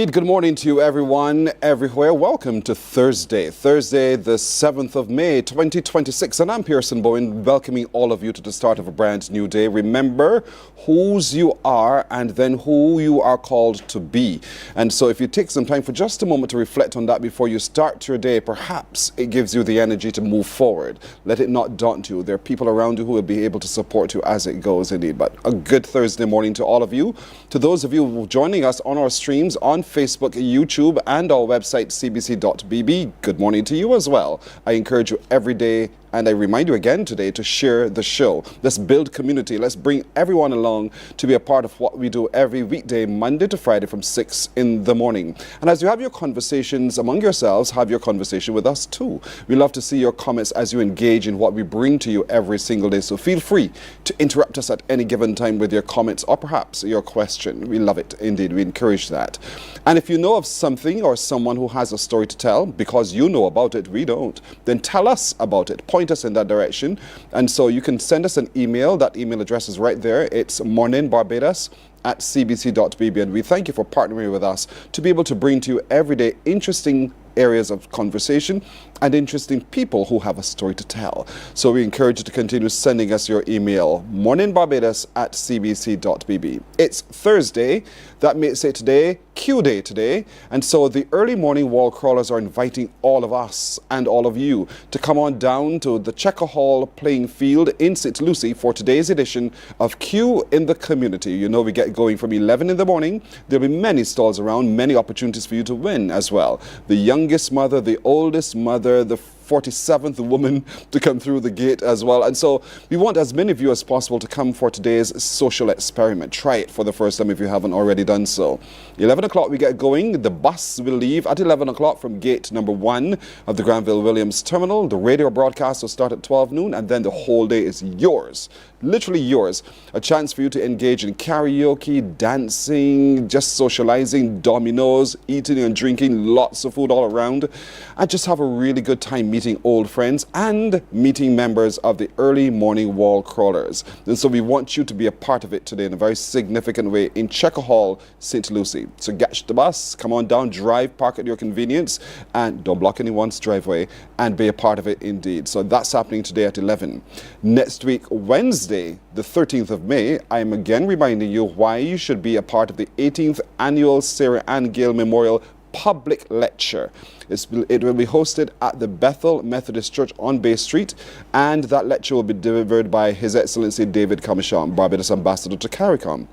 Indeed, good morning to you everyone, everywhere. Welcome to Thursday, the 7th of May, 2026. And I'm Pearson Bowen, welcoming all of you to the start of a brand new day. Remember whose you are and then who you are called to be. And so if you take some time for just a moment to reflect on that before you start your day, perhaps it gives you the energy to move forward. Let it not daunt you. There are people around you who will be able to support you as it goes indeed. But a good Thursday morning to all of you. To those of you joining us on our streams on Facebook, YouTube, and our website, cbc.bb. Good morning to you as well. I encourage you every day, and I remind you again today to share the show. Let's build community. Let's bring everyone along to be a part of what we do every weekday, Monday to Friday from 6 in the morning. And as you have your conversations among yourselves, have your conversation with us too. We love to see your comments as you engage in what we bring to you every single day. So feel free to interrupt us at any given time with your comments or perhaps your question. We love it indeed. We encourage that. And if you know of something or someone who has a story to tell, because you know about it, we don't, then tell us about it. Point us in that direction. And so you can send us an email. That email address is right there. It's Mornin Barbados at cbc.bb. And we thank you for partnering with us to be able to bring to you every day interesting areas of conversation and interesting people who have a story to tell. So we encourage you to continue sending us your email, morninbarbados at cbc.bb. It's Thursday. That makes it today Q Day today. And so the early morning wall crawlers are inviting all of us and all of you to come on down to the Checker Hall playing field in St. Lucie for today's edition of Q in the Community. You know we get going from 11 in the morning. There'll be many stalls around, many opportunities for you to win as well. The youngest mother, the oldest mother, the 47th woman to come through the gate as well. And so we want as many of you as possible to come for today's social experiment. Try it for the first time if you haven't already done so. 11 o'clock we get going. The bus will leave at 11 o'clock from gate number 1 of the Granville Williams Terminal. The radio broadcast will start at 12 noon and then the whole day is yours. Literally yours. A chance for you to engage in karaoke, dancing, just socializing, dominoes, eating and drinking, lots of food all around, and just have a really good time meeting old friends and meeting members of the early morning wall crawlers. And so we want you to be a part of it today in a very significant way in Checker Hall, St. Lucie. So get the bus, come on down, drive, park at your convenience, and don't block anyone's driveway, and be a part of it indeed. So that's happening today at 11. Next week, Wednesday, the 13th of May, I am again reminding you why you should be a part of the 18th Annual Sarah Ann Gale Memorial Public Lecture. It will be hosted at the Bethel Methodist Church on Bay Street, and that lecture will be delivered by His Excellency David Comisham, Barbados Ambassador to CARICOM.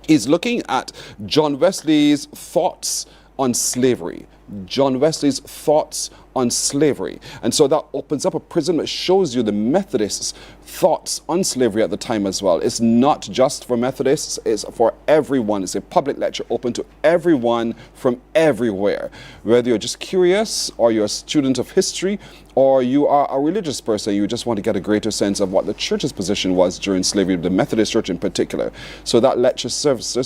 He's looking at John Wesley's thoughts on slavery. John Wesley's thoughts on slavery. And so that opens up a prism that shows you the Methodists' thoughts on slavery at the time as well. It's not just for Methodists, it's for everyone. It's a public lecture open to everyone from everywhere. Whether you're just curious or you're a student of history or you are a religious person, you just want to get a greater sense of what the church's position was during slavery, the Methodist Church in particular. So that lecture starts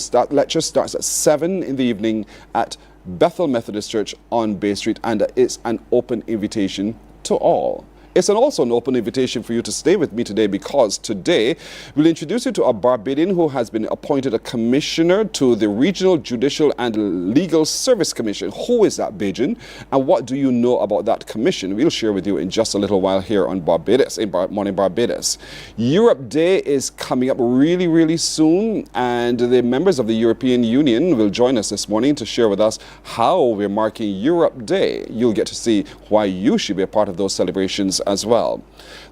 at 7 in the evening at Bethel Methodist Church on Bay Street, and it's an open invitation to all. It's also an open invitation for you to stay with me today, because today we'll introduce you to a Barbadian who has been appointed a commissioner to the Regional Judicial and Legal Service Commission. Who is that, Bajan? And what do you know about that commission? We'll share with you in just a little while here on Barbados, in Mornin Barbados. Europe Day is coming up really, really soon, and the members of the European Union will join us this morning to share with us how we're marking Europe Day. You'll get to see why you should be a part of those celebrations as well.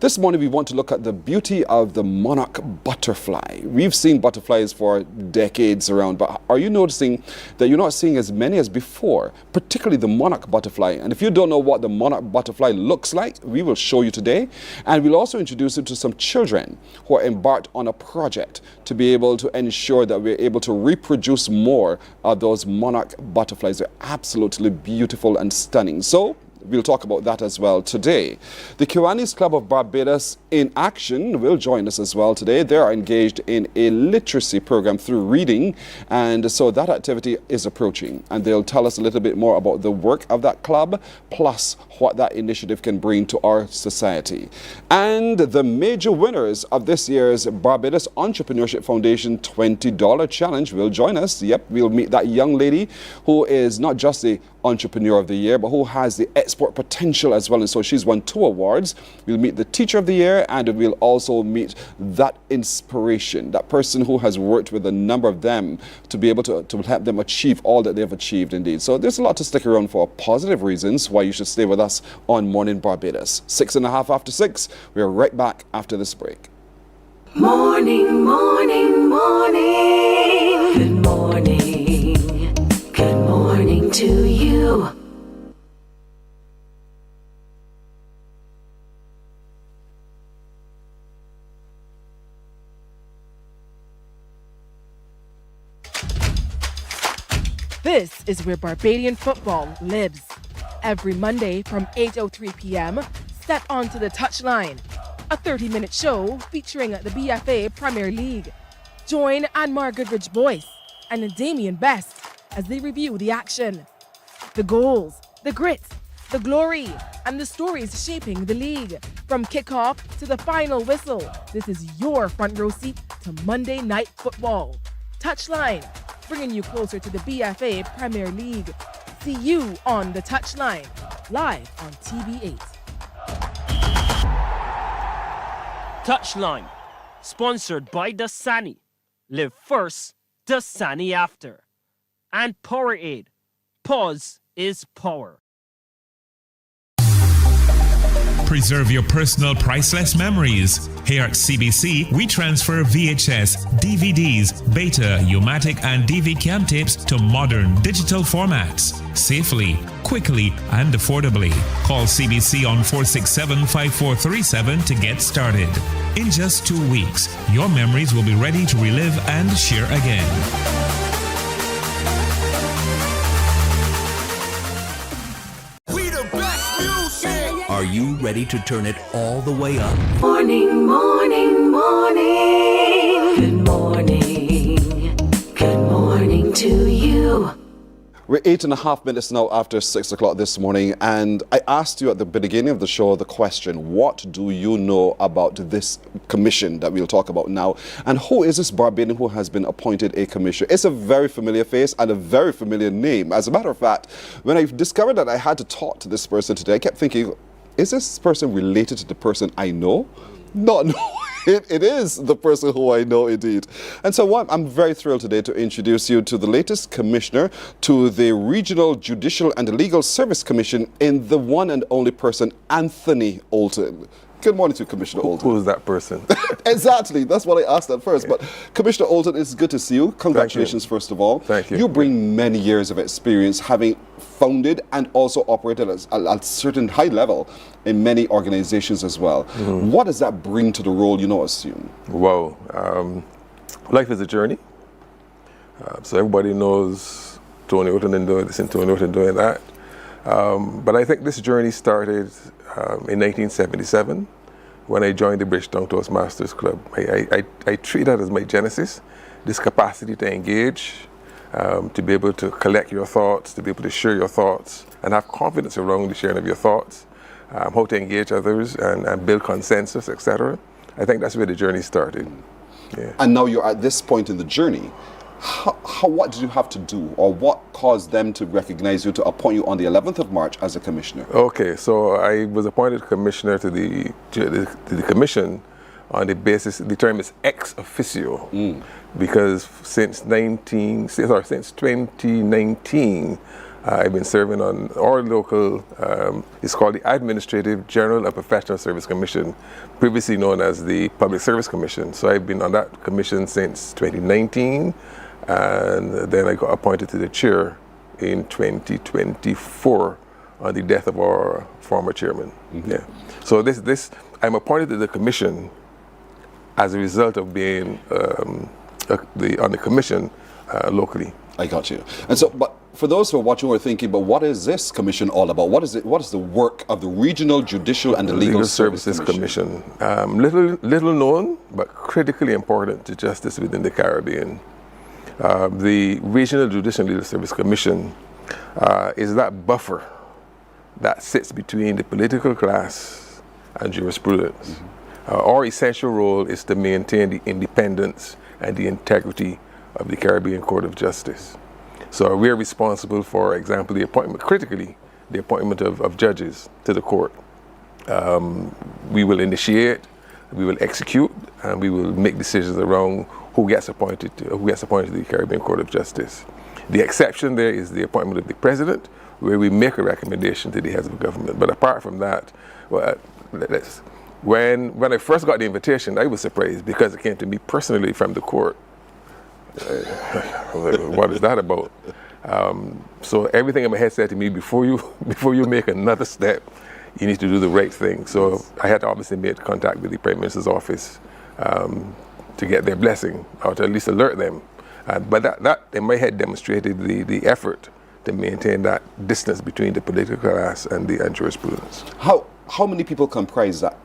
This morning we want to look at the beauty of the monarch butterfly. We've seen butterflies for decades around, but are you noticing that you're not seeing as many as before, particularly the monarch butterfly? And if you don't know what the monarch butterfly looks like, we will show you today, and we'll also introduce you to some children who are embarked on a project to be able to ensure that we're able to reproduce more of those monarch butterflies. They're absolutely beautiful and stunning. So We'll talk about that as well today. The Kiwanis Club of Barbados in action will join us as well today. They are engaged in a literacy program through reading, and so that activity is approaching. And they'll tell us a little bit more about the work of that club, plus what that initiative can bring to our society. And the major winners of this year's Barbados Entrepreneurship Foundation $20 Challenge will join us. Yep, we'll meet that young lady who is not just the Entrepreneur of the Year, but who has the export potential as well. And so she's won 2 awards. We'll meet the Teacher of the Year, and we'll also meet that inspiration, that person who has worked with a number of them to be able to help them achieve all that they've achieved indeed. So there's a lot to stick around for, positive reasons why you should stay with us on Mornin Barbados. 6:30 after 6. We're right back after this break. Morning, morning, morning. Good morning. Good morning to you. This is where Barbadian football lives. Every Monday from 8:03 p.m., step onto the touchline. A 30-minute show featuring the BFA Premier League. Join Anmar Goodrich Boyce and Damian Best as they review the action, the goals, the grit, the glory, and the stories shaping the league. From kickoff to the final whistle, this is your front row seat to Monday Night Football. Touchline, bringing you closer to the BFA Premier League. See you on the Touchline, live on TV8. Touchline, sponsored by Dasani. Live first, Dasani after. And Powerade. Pause is power. Preserve your personal priceless memories. Here at CBC, we transfer VHS, DVDs, Beta, U-matic, and DV-Cam tapes to modern digital formats. Safely, quickly, and affordably. Call CBC on 467-5437 to get started. In just 2 weeks, your memories will be ready to relive and share again. Are you ready to turn it all the way up? Morning, morning, morning. Good morning. Good morning to you. We're 8.5 minutes now after 6 o'clock this morning, and I asked you at the beginning of the show the question, what do you know about this commission that we'll talk about now? And who is this Barbadian who has been appointed a commissioner? It's a very familiar face and a very familiar name. As a matter of fact, when I discovered that I had to talk to this person today, I kept thinking, is this person related to the person I know? No, it is the person who I know indeed. And so I'm very thrilled today to introduce you to the latest commissioner to the Regional Judicial and Legal Service Commission in the one and only person, Anthony Olton. Good morning to you, Commissioner Olton. Who's that person? Exactly. That's what I asked at first. But Commissioner Olton, it's good to see you. Congratulations, first of all. Thank you. You bring many years of experience, having founded and also operated at a certain high level in many organizations as well. Mm-hmm. What does that bring to the role you now assume? Wow. Life is a journey. So everybody knows Tony Olton and doing this and Tony Olton doing that. But I think this journey started in 1977 when I joined the Bridgetown Toastmasters Club. I treat that as my genesis, this capacity to engage, to be able to collect your thoughts, to be able to share your thoughts, and have confidence around the sharing of your thoughts, how to engage others and build consensus, etc. I think that's where the journey started. Yeah. And now you're at this point in the journey. What did you have to do, or what caused them to recognize you, to appoint you on the 11th of March as a commissioner? Okay, so I was appointed commissioner to the commission on the basis, the term is ex officio, because since 2019, I've been serving on our local, it's called the Administrative, General and Professional Service Commission, previously known as the Public Service Commission. So I've been on that commission since 2019, and then I got appointed to the chair in 2024 on the death of our former chairman. Mm-hmm. Yeah. So I'm appointed to the commission as a result of being on the commission locally. I got you. And so, but for those who are watching who are thinking, but what is this commission all about? What is it? What is the work of the Regional Judicial and the Legal Services Commission? Little known, but critically important to justice within the Caribbean. The Regional Judicial and Legal Service Commission is that buffer that sits between the political class and jurisprudence. Our essential role is to maintain the independence and the integrity of the Caribbean Court of Justice. So we're responsible, for example, the appointment of judges to the court. We will initiate, we will execute, and we will make decisions around who gets appointed to the Caribbean Court of Justice. The exception there is the appointment of the president, where we make a recommendation to the heads of government. But apart from that, when I first got the invitation, I was surprised because it came to me personally from the court. What is that about? So everything in my head said to me, before you make another step, you need to do the right thing. So I had to obviously make contact with the Prime Minister's office to get their blessing, or to at least alert them. But that in my head demonstrated the effort to maintain that distance between the political class and the jurisprudence. How many people comprise that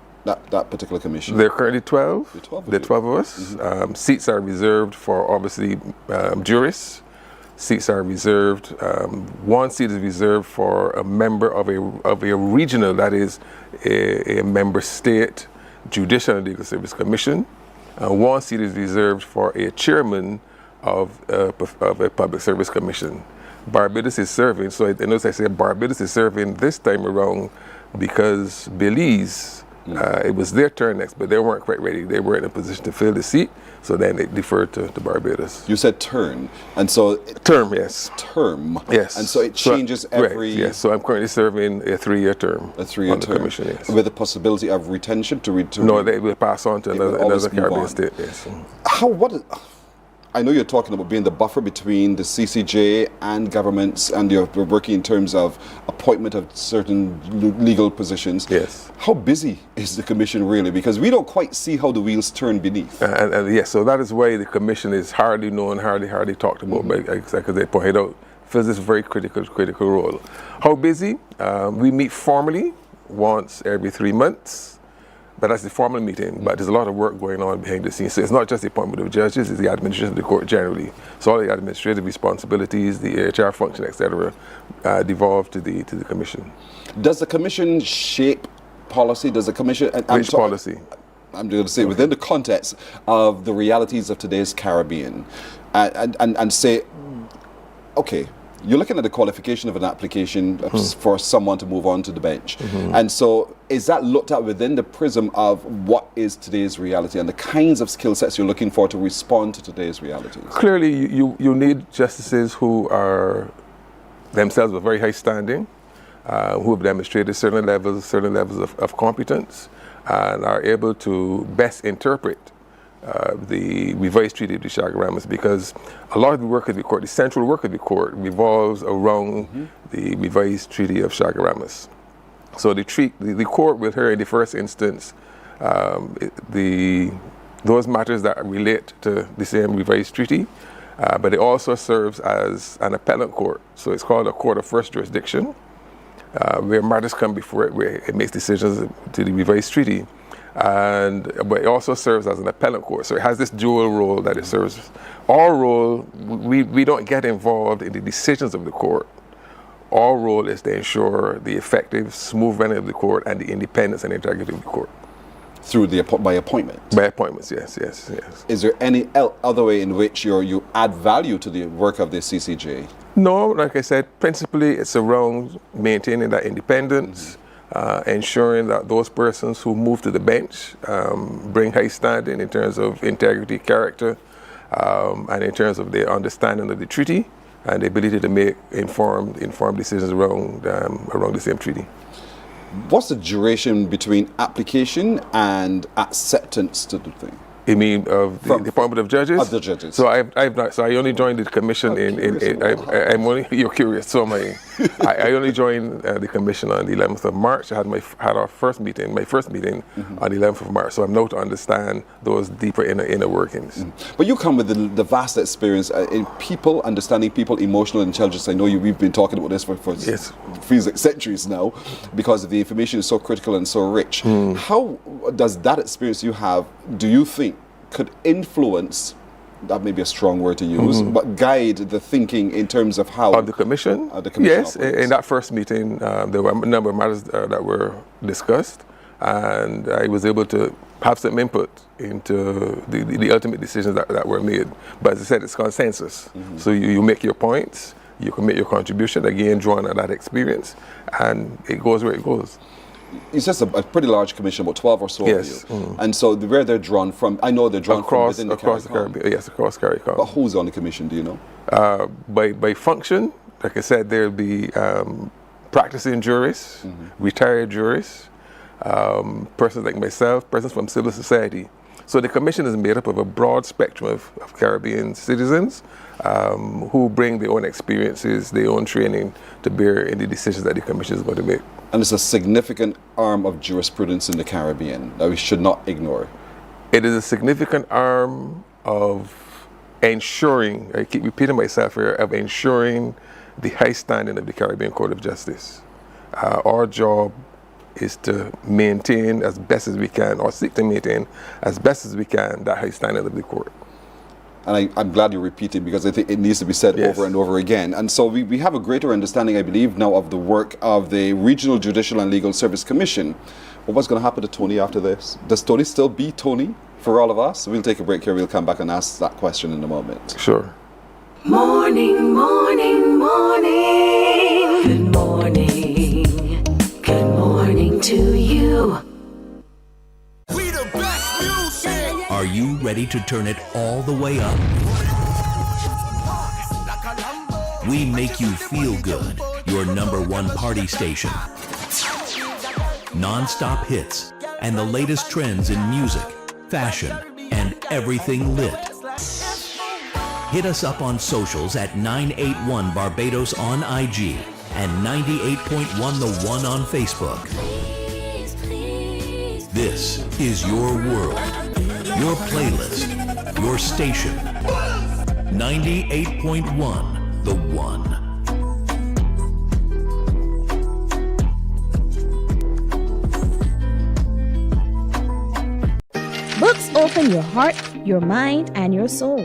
particular commission? There are currently 12. There are 12 of us. Seats are reserved for, obviously, jurists. Seats are reserved. One seat is reserved for a member of a regional, that is, a member state Judicial and Legal Service Commission. One seat is reserved for a chairman of a public service commission. Barbados is serving, so I notice I say Barbados is serving this time around because Belize, it was their turn next, but they weren't quite ready. They weren't in a position to fill the seat, so then they deferred to Barbados. You said turn, and so... Term, yes. Term. Yes. And so it changes every... Right, yes, so I'm currently serving a 3-year term. A 3-year term. The commission, yes. With the possibility of retention to return? No, they will pass on to another Caribbean state, yes. I know you're talking about being the buffer between the CCJ and governments, and you're working in terms of appointment of certain legal positions. Yes. How busy is the commission really? Because we don't quite see how the wheels turn beneath. And yes, so that is why the commission is hardly known, hardly talked about, but as they pointed out, fills this very critical role. How busy? We meet formally once every 3 months. But that's the formal meeting, but there's a lot of work going on behind the scenes. So it's not just the appointment of judges, it's the administration of the court generally. So all the administrative responsibilities, the HR function, etc., devolve to the commission. Does the commission shape policy? Does the commission... Which policy? I'm going to say within the context of the realities of today's Caribbean, and say, okay, you're looking at the qualification of an application for someone to move on to the bench. And so is that looked at within the prism of what is today's reality and the kinds of skill sets you're looking for to respond to today's realities? Clearly, you need justices who are themselves of very high standing, who have demonstrated certain levels of competence, and are able to best interpret the revised treaty of the Shagaramas, because a lot of the work of the court, the central work of the court, revolves around the revised treaty of Shagaramas. So the court will hear in the first instance those matters that relate to the same revised treaty, but it also serves as an appellate court. So it's called a court of first jurisdiction, where matters come before it, where it makes decisions to the revised treaty. But it also serves as an appellate court. So it has this dual role that it serves. Our role, we don't get involved in the decisions of the court. Our role is to ensure the effective, smooth running of the court and the independence and integrity of the court. By appointment? By appointments, yes. Is there any other way in which you add value to the work of the CCJ? No, like I said, principally it's around maintaining that independence, ensuring that those persons who move to the bench bring high standing in terms of integrity, character, and in terms of their understanding of the treaty and the ability to make informed decisions around the same treaty. What's the duration between application and acceptance to the thing? You mean of the Department of Judges? Of the judges. So I've not. So I only joined the commission I'm only. You're curious. So I only joined the commission on the 11th of March. I had our first meeting, my first meeting on the 11th of March. So I'm now to understand those deeper inner workings. But you come with the vast experience in people, understanding people, emotional intelligence. I know we've been talking about this for feels like centuries now, because the information is so critical and so rich. How does that experience you have, do you think, could influence, that may be a strong word to use, but guide the thinking in terms of how... Of the commission? Yes, in that first meeting, there were a number of matters that were discussed, and I was able to have some input into the ultimate decisions that were made. But as I said, it's consensus. So you make your points, you can make your contribution, again, drawing on that experience, and it goes where it goes. It's just a pretty large commission, about 12 or so of you. And so where they're drawn from, I know they're drawn from within across the Caribbean. Yes, across CARICOM. But who's on the commission, do you know? By function, like I said, there'll be practicing jurists, retired jurists, persons like myself, persons from civil society. So the commission is made up of a broad spectrum of Caribbean citizens who bring their own experiences, their own training to bear in the decisions that the commission is going to make. And it's a significant arm of jurisprudence in the Caribbean that we should not ignore. It is a significant arm of ensuring, I keep repeating myself here, of ensuring the high standing of the Caribbean Court of Justice. Our job is to maintain as best as we can, or seek to maintain as best as we can, that high standard of the court. And I'm glad you're repeating, because I think it needs to be said over and over again. And so we have a greater understanding, I believe, now of the work of the Regional Judicial and Legal Service Commission. But what's going to happen to Tony after this? Does Tony still be Tony for all of us? We'll take a break here. We'll come back and ask that question in a moment. Sure. Morning, morning, morning. Good morning. Good morning to you. Are you ready to turn it all the way up? We make you feel good. Your #1 party station. Non-stop hits and the latest trends in music, fashion, and everything lit. Hit us up on socials at 981 Barbados on IG and 98.1 The One on Facebook. This is your world, your playlist, your station. 98.1 The One. Books open your heart, your mind, and your soul.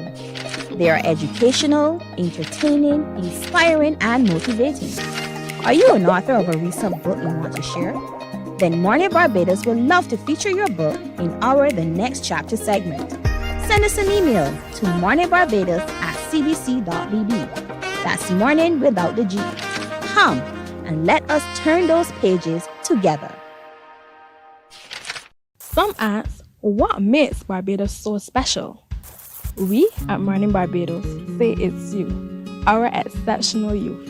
They are educational, entertaining, inspiring, and motivating. Are you an author of a recent book you want to share? Then Mornin Barbados would love to feature your book in our The Next Chapter segment. Send us an email to morninbarbados@cbc.bb. That's morning without the G. Come and let us turn those pages together. Some ask, what makes Barbados so special? We at Mornin Barbados say it's you, our exceptional youth.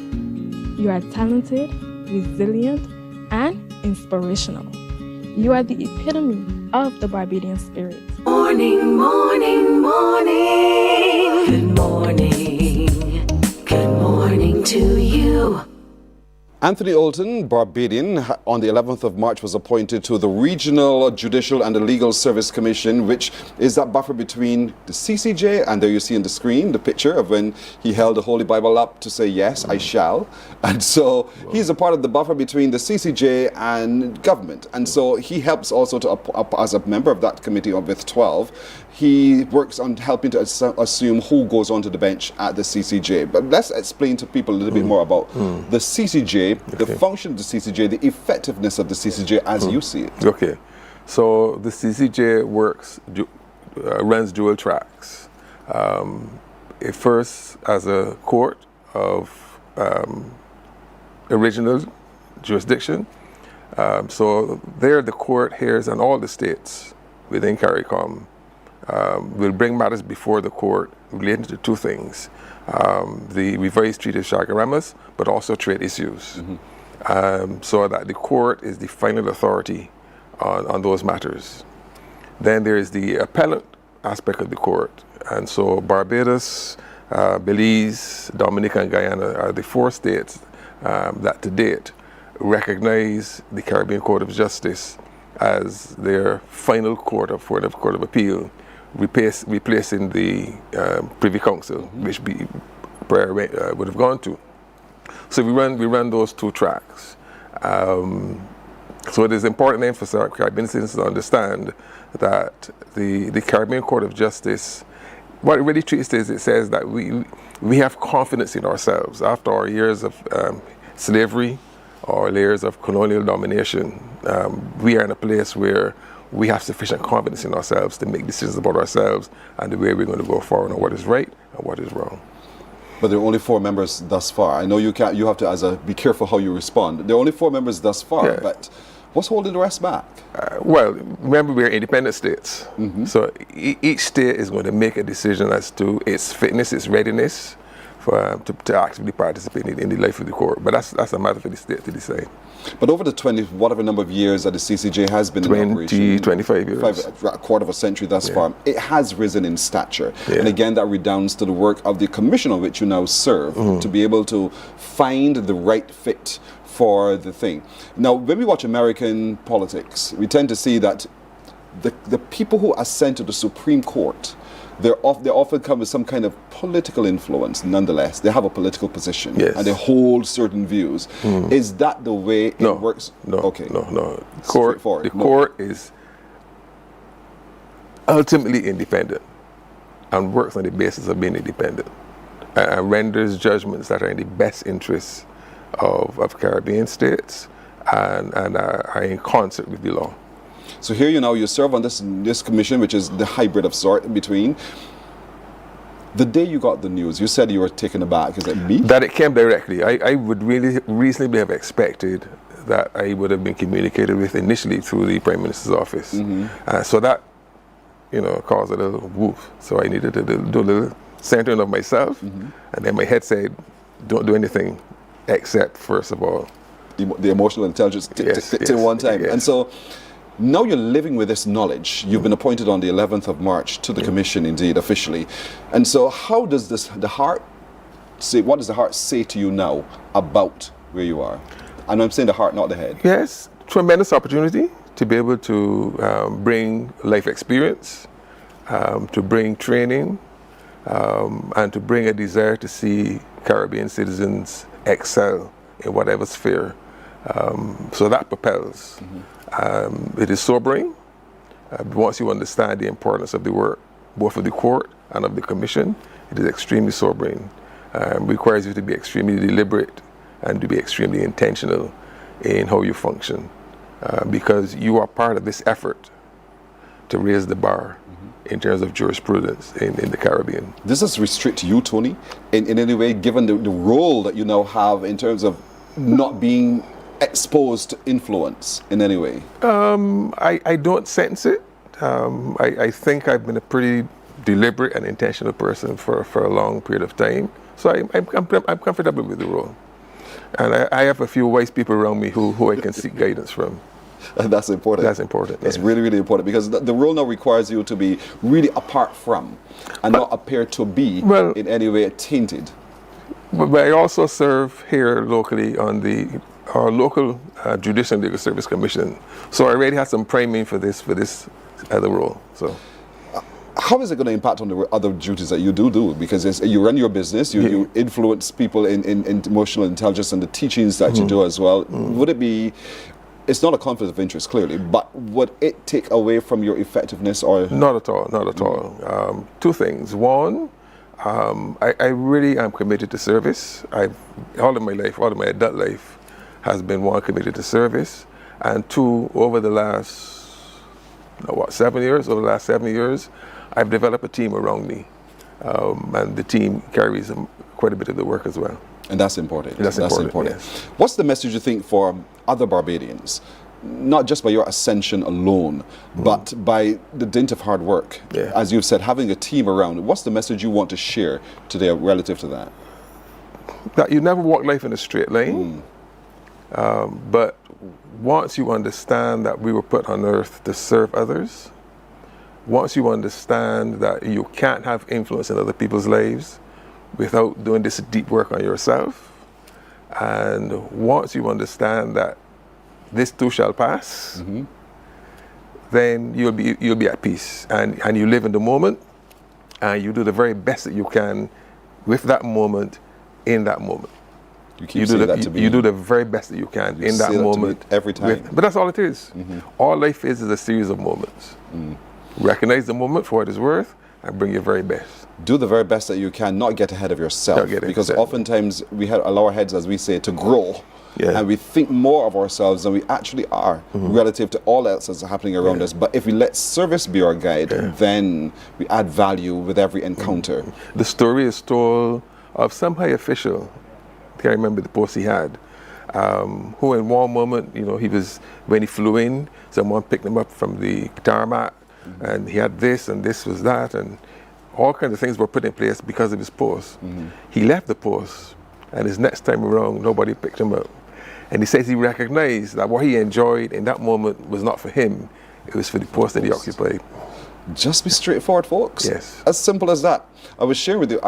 You are talented, resilient, and inspirational. You are the epitome of the Barbadian spirit. Morning, morning, morning. Good morning. Good morning to you. Anthony Olton, Barbadian, on the 11th of March was appointed to the Regional Judicial and the Legal Service Commission, which is that buffer between the CCJ, and there you see on the screen the picture of when he held the Holy Bible up to say, yes, I shall. And so he's a part of the buffer between the CCJ and government. And so he helps also to, as a member of that committee with 12, he works on helping to assume who goes onto the bench at the CCJ. But let's explain to people a little bit more about the CCJ, the function of the CCJ, the effectiveness of the CCJ as you see it. Okay, so the CCJ works, runs dual tracks. It first as a court of original jurisdiction. So there the court hears on all the states within CARICOM will bring matters before the court relating to two things. The revised treaty of Chaguaramas, but also trade issues. So that the court is the final authority on those matters. Then there is the appellate aspect of the court. And so Barbados, Belize, Dominica, and Guyana are the 4 states that to date recognize the Caribbean Court of Justice as their final court of appeal, replacing the Privy Council, which prior would have gone to. So we run those 2 tracks. So it is important then for Caribbean citizens to understand that the Caribbean Court of Justice, what it really treats is it says that we have confidence in ourselves after our years of slavery or layers of colonial domination. We are in a place where we have sufficient confidence in ourselves to make decisions about ourselves and the way we're going to go forward on what is right and what is wrong. But there are only 4 members thus far. I know you have to be careful how you respond. There are only 4 members thus far, Yeah. but what's holding the rest back? Well, remember we're independent states. So each state is going to make a decision as to its fitness, its readiness to actively participate in the life of the court. But that's a matter for the state to decide. But over the 20, whatever number of years that the CCJ has been in operation, 25 years. A quarter of a century thus far, it has risen in stature. Yeah. And again, that redounds to the work of the commission on which you now serve, to be able to find the right fit for the thing. Now, when we watch American politics, we tend to see that the people who ascend to the Supreme Court, they often come with some kind of political influence. Nonetheless, they have a political position, Yes. and they hold certain views. Is that the way it works? No, Okay. no. Straightforward. The court is ultimately independent and works on the basis of being independent and renders judgments that are in the best interests of Caribbean states and are in concert with the law. So here you serve on this commission, which is the hybrid of sort between. The day you got the news, you said you were taken aback. Is it me? That it came directly. I would really reasonably have expected that I would have been communicated with initially through the Prime Minister's office. So that, caused a little woof. So I needed to do a little centering of myself. And then my head said, don't do anything except, first of all, the emotional intelligence till one time. Yes. And so now you're living with this knowledge. You've been appointed on the 11th of March to the commission, indeed, officially. And so how does the heart say, what does the heart say to you now about where you are? And I'm saying the heart, not the head. Yes, tremendous opportunity to be able to bring life experience, to bring training, and to bring a desire to see Caribbean citizens excel in whatever sphere. So that propels. It is sobering. Once you understand the importance of the work, both of the court and of the commission, it is extremely sobering. Requires you to be extremely deliberate and to be extremely intentional in how you function, because you are part of this effort to raise the bar in terms of jurisprudence in the Caribbean. Does this restrict you, Tony, in any way, given the role that you now have in terms of not being exposed to influence in any way? I don't sense it. I think I've been a pretty deliberate and intentional person for a long period of time. So I'm comfortable with the role. And I have a few wise people around me who I can seek guidance from. And that's important. That's important. That's yes. really, really important, because the role now requires you to be really apart from and not appear to be in any way tainted. But I also serve here locally on our local Judicial and Legal Service Commission. So I already have some priming for this other role. So, how is it going to impact on the other duties that you do? Because you run your business, you influence people in emotional intelligence and the teachings that you do as well. Would it be? It's not a conflict of interest, clearly, but would it take away from your effectiveness or? Not at all, not at all. Two things. One, I really am committed to service. All of my adult life has been one, committed to service, and two, over the last 7 years, I've developed a team around me, and the team carries quite a bit of the work as well. And that's important. That's important. Yes. What's the message you think for other Barbadians, not just by your ascension alone, but by the dint of hard work? Yeah. As you've said, having a team around, what's the message you want to share today relative to that? That you never walk life in a straight line, but once you understand that we were put on earth to serve others, once you understand that you can't have influence in other people's lives without doing this deep work on yourself, and once you understand that this too shall pass, then you'll be at peace, and you live in the moment, and you do the very best that you can with that moment, in that moment. You do the very best that you can in that moment every time. But that's all it is. All life is a series of moments. Recognize the moment for what it's worth and bring your very best. Do the very best that you can, not get ahead of yourself. Because oftentimes we allow our heads, as we say, to grow. And we think more of ourselves than we actually are relative to all else that's happening around us. But if we let service be our guide, then we add value with every encounter. The story is told of some high official, I can't remember the post he had, who in one moment, when he flew in, someone picked him up from the tarmac, and he had this and this was that, and all kinds of things were put in place because of his post. He left the post, and his next time around, nobody picked him up. And he says he recognized that what he enjoyed in that moment was not for him, it was for the post that he occupied. Just be straightforward, folks. Yes. As simple as that. I was sharing with you,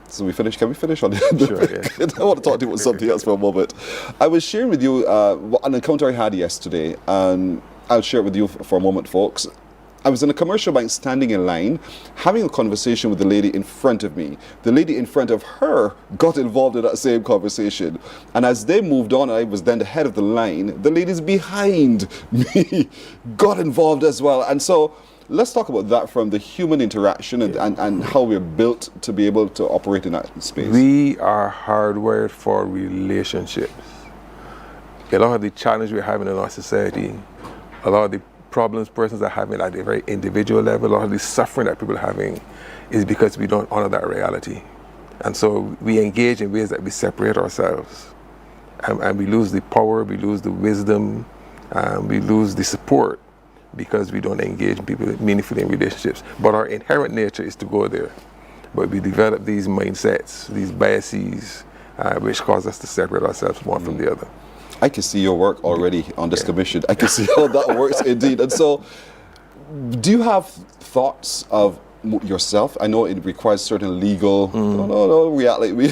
so we finish? Can we finish on this? Sure, yeah. I want to talk to you about something else for a moment. I was sharing with you an encounter I had yesterday, and I'll share it with you for a moment, folks. I was in a commercial bank standing in line, having a conversation with the lady in front of me. The lady in front of her got involved in that same conversation. And as they moved on, I was then the head of the line, the ladies behind me got involved as well. And so let's talk about that from the human interaction and how we're built to be able to operate in that space. We are hardwired for relationships. A lot of the challenge we're having in our society, a lot of the problems persons are having at a very individual level, a lot of the suffering that people are having is because we don't honor that reality. And so we engage in ways that we separate ourselves. And we lose the power, we lose the wisdom, we lose the support because we don't engage people meaningfully in relationships. But our inherent nature is to go there. But we develop these mindsets, these biases, which cause us to separate ourselves one from the other. I can see your work already on this commission. I can see how that works indeed. And so, do you have thoughts of yourself? I know it requires certain legal, reality,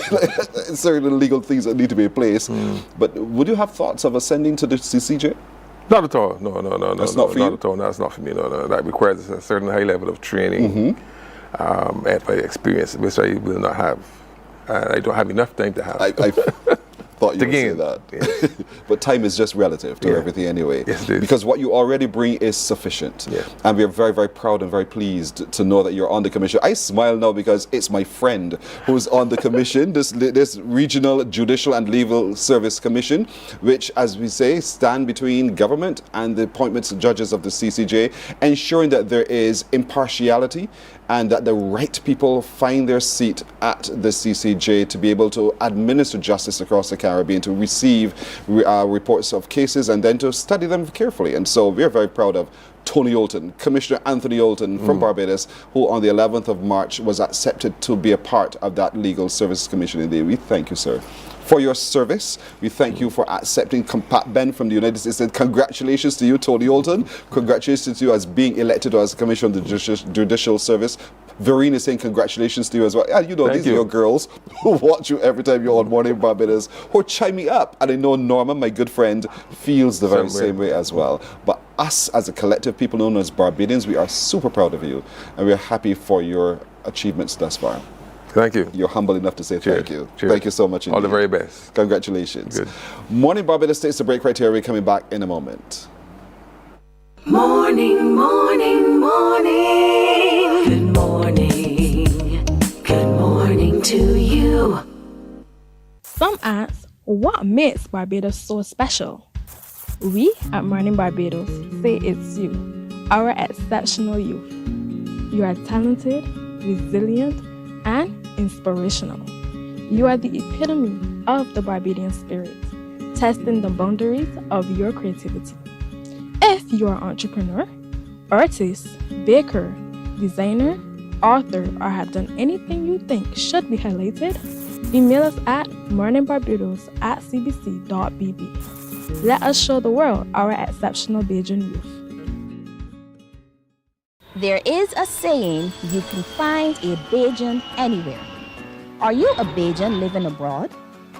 certain legal things that need to be in place. But would you have thoughts of ascending to the CCJ? Not at all. No. That's not for you? Not at all. No, that's not for me. No. That requires a certain high level of training and experience, which I will not have. I don't have enough time to have. I thought you would say that. Yeah. But time is just relative to everything anyway. Yes, it is. Because what you already bring is sufficient. Yeah. And we are very, very proud and very pleased to know that you're on the commission. I smile now because it's my friend who's on the commission, this Regional Judicial and Legal Service Commission, which, as we say, stand between government and the appointments of judges of the CCJ, ensuring that there is impartiality and that the right people find their seat at the CCJ to be able to administer justice across the Caribbean, to receive reports of cases and then to study them carefully. And so we're very proud of Tony Olton, Commissioner Anthony Olton from Barbados, who on the 11th of March was accepted to be a part of that Legal Services Commission indeed. We thank you, sir, for your service. We thank you for accepting Pat Ben from the United States. And congratulations to you, Tony Olton. Congratulations to you as being elected as Commissioner of the Judicial Service. Vereen is saying congratulations to you as well. Yeah, these are your girls who watch you every time you're on Mornin Barbados, who chime me up. And I know Norma, my good friend, feels the very same way as well. But us as a collective people known as Barbadians, we are super proud of you. And we are happy for your achievements thus far. Thank you. You're humble enough to say thank you. Cheers. Thank you so much indeed. All the very best. Congratulations. Good. Morning Barbados takes a break right here. We're coming back in a moment. Morning, morning, morning. Good morning. Good morning to you. Some ask, what makes Barbados so special? We at Mornin Barbados say it's you, our exceptional youth. You are talented, resilient, and inspirational. You are the epitome of the Barbadian spirit, testing the boundaries of your creativity. If you are an entrepreneur, artist, baker, designer, author, or have done anything you think should be highlighted, email us at morninbarbados@cbc.bb. Let us show the world our exceptional Bajan youth. There is a saying, you can find a Bajan anywhere. Are you a Bajan living abroad?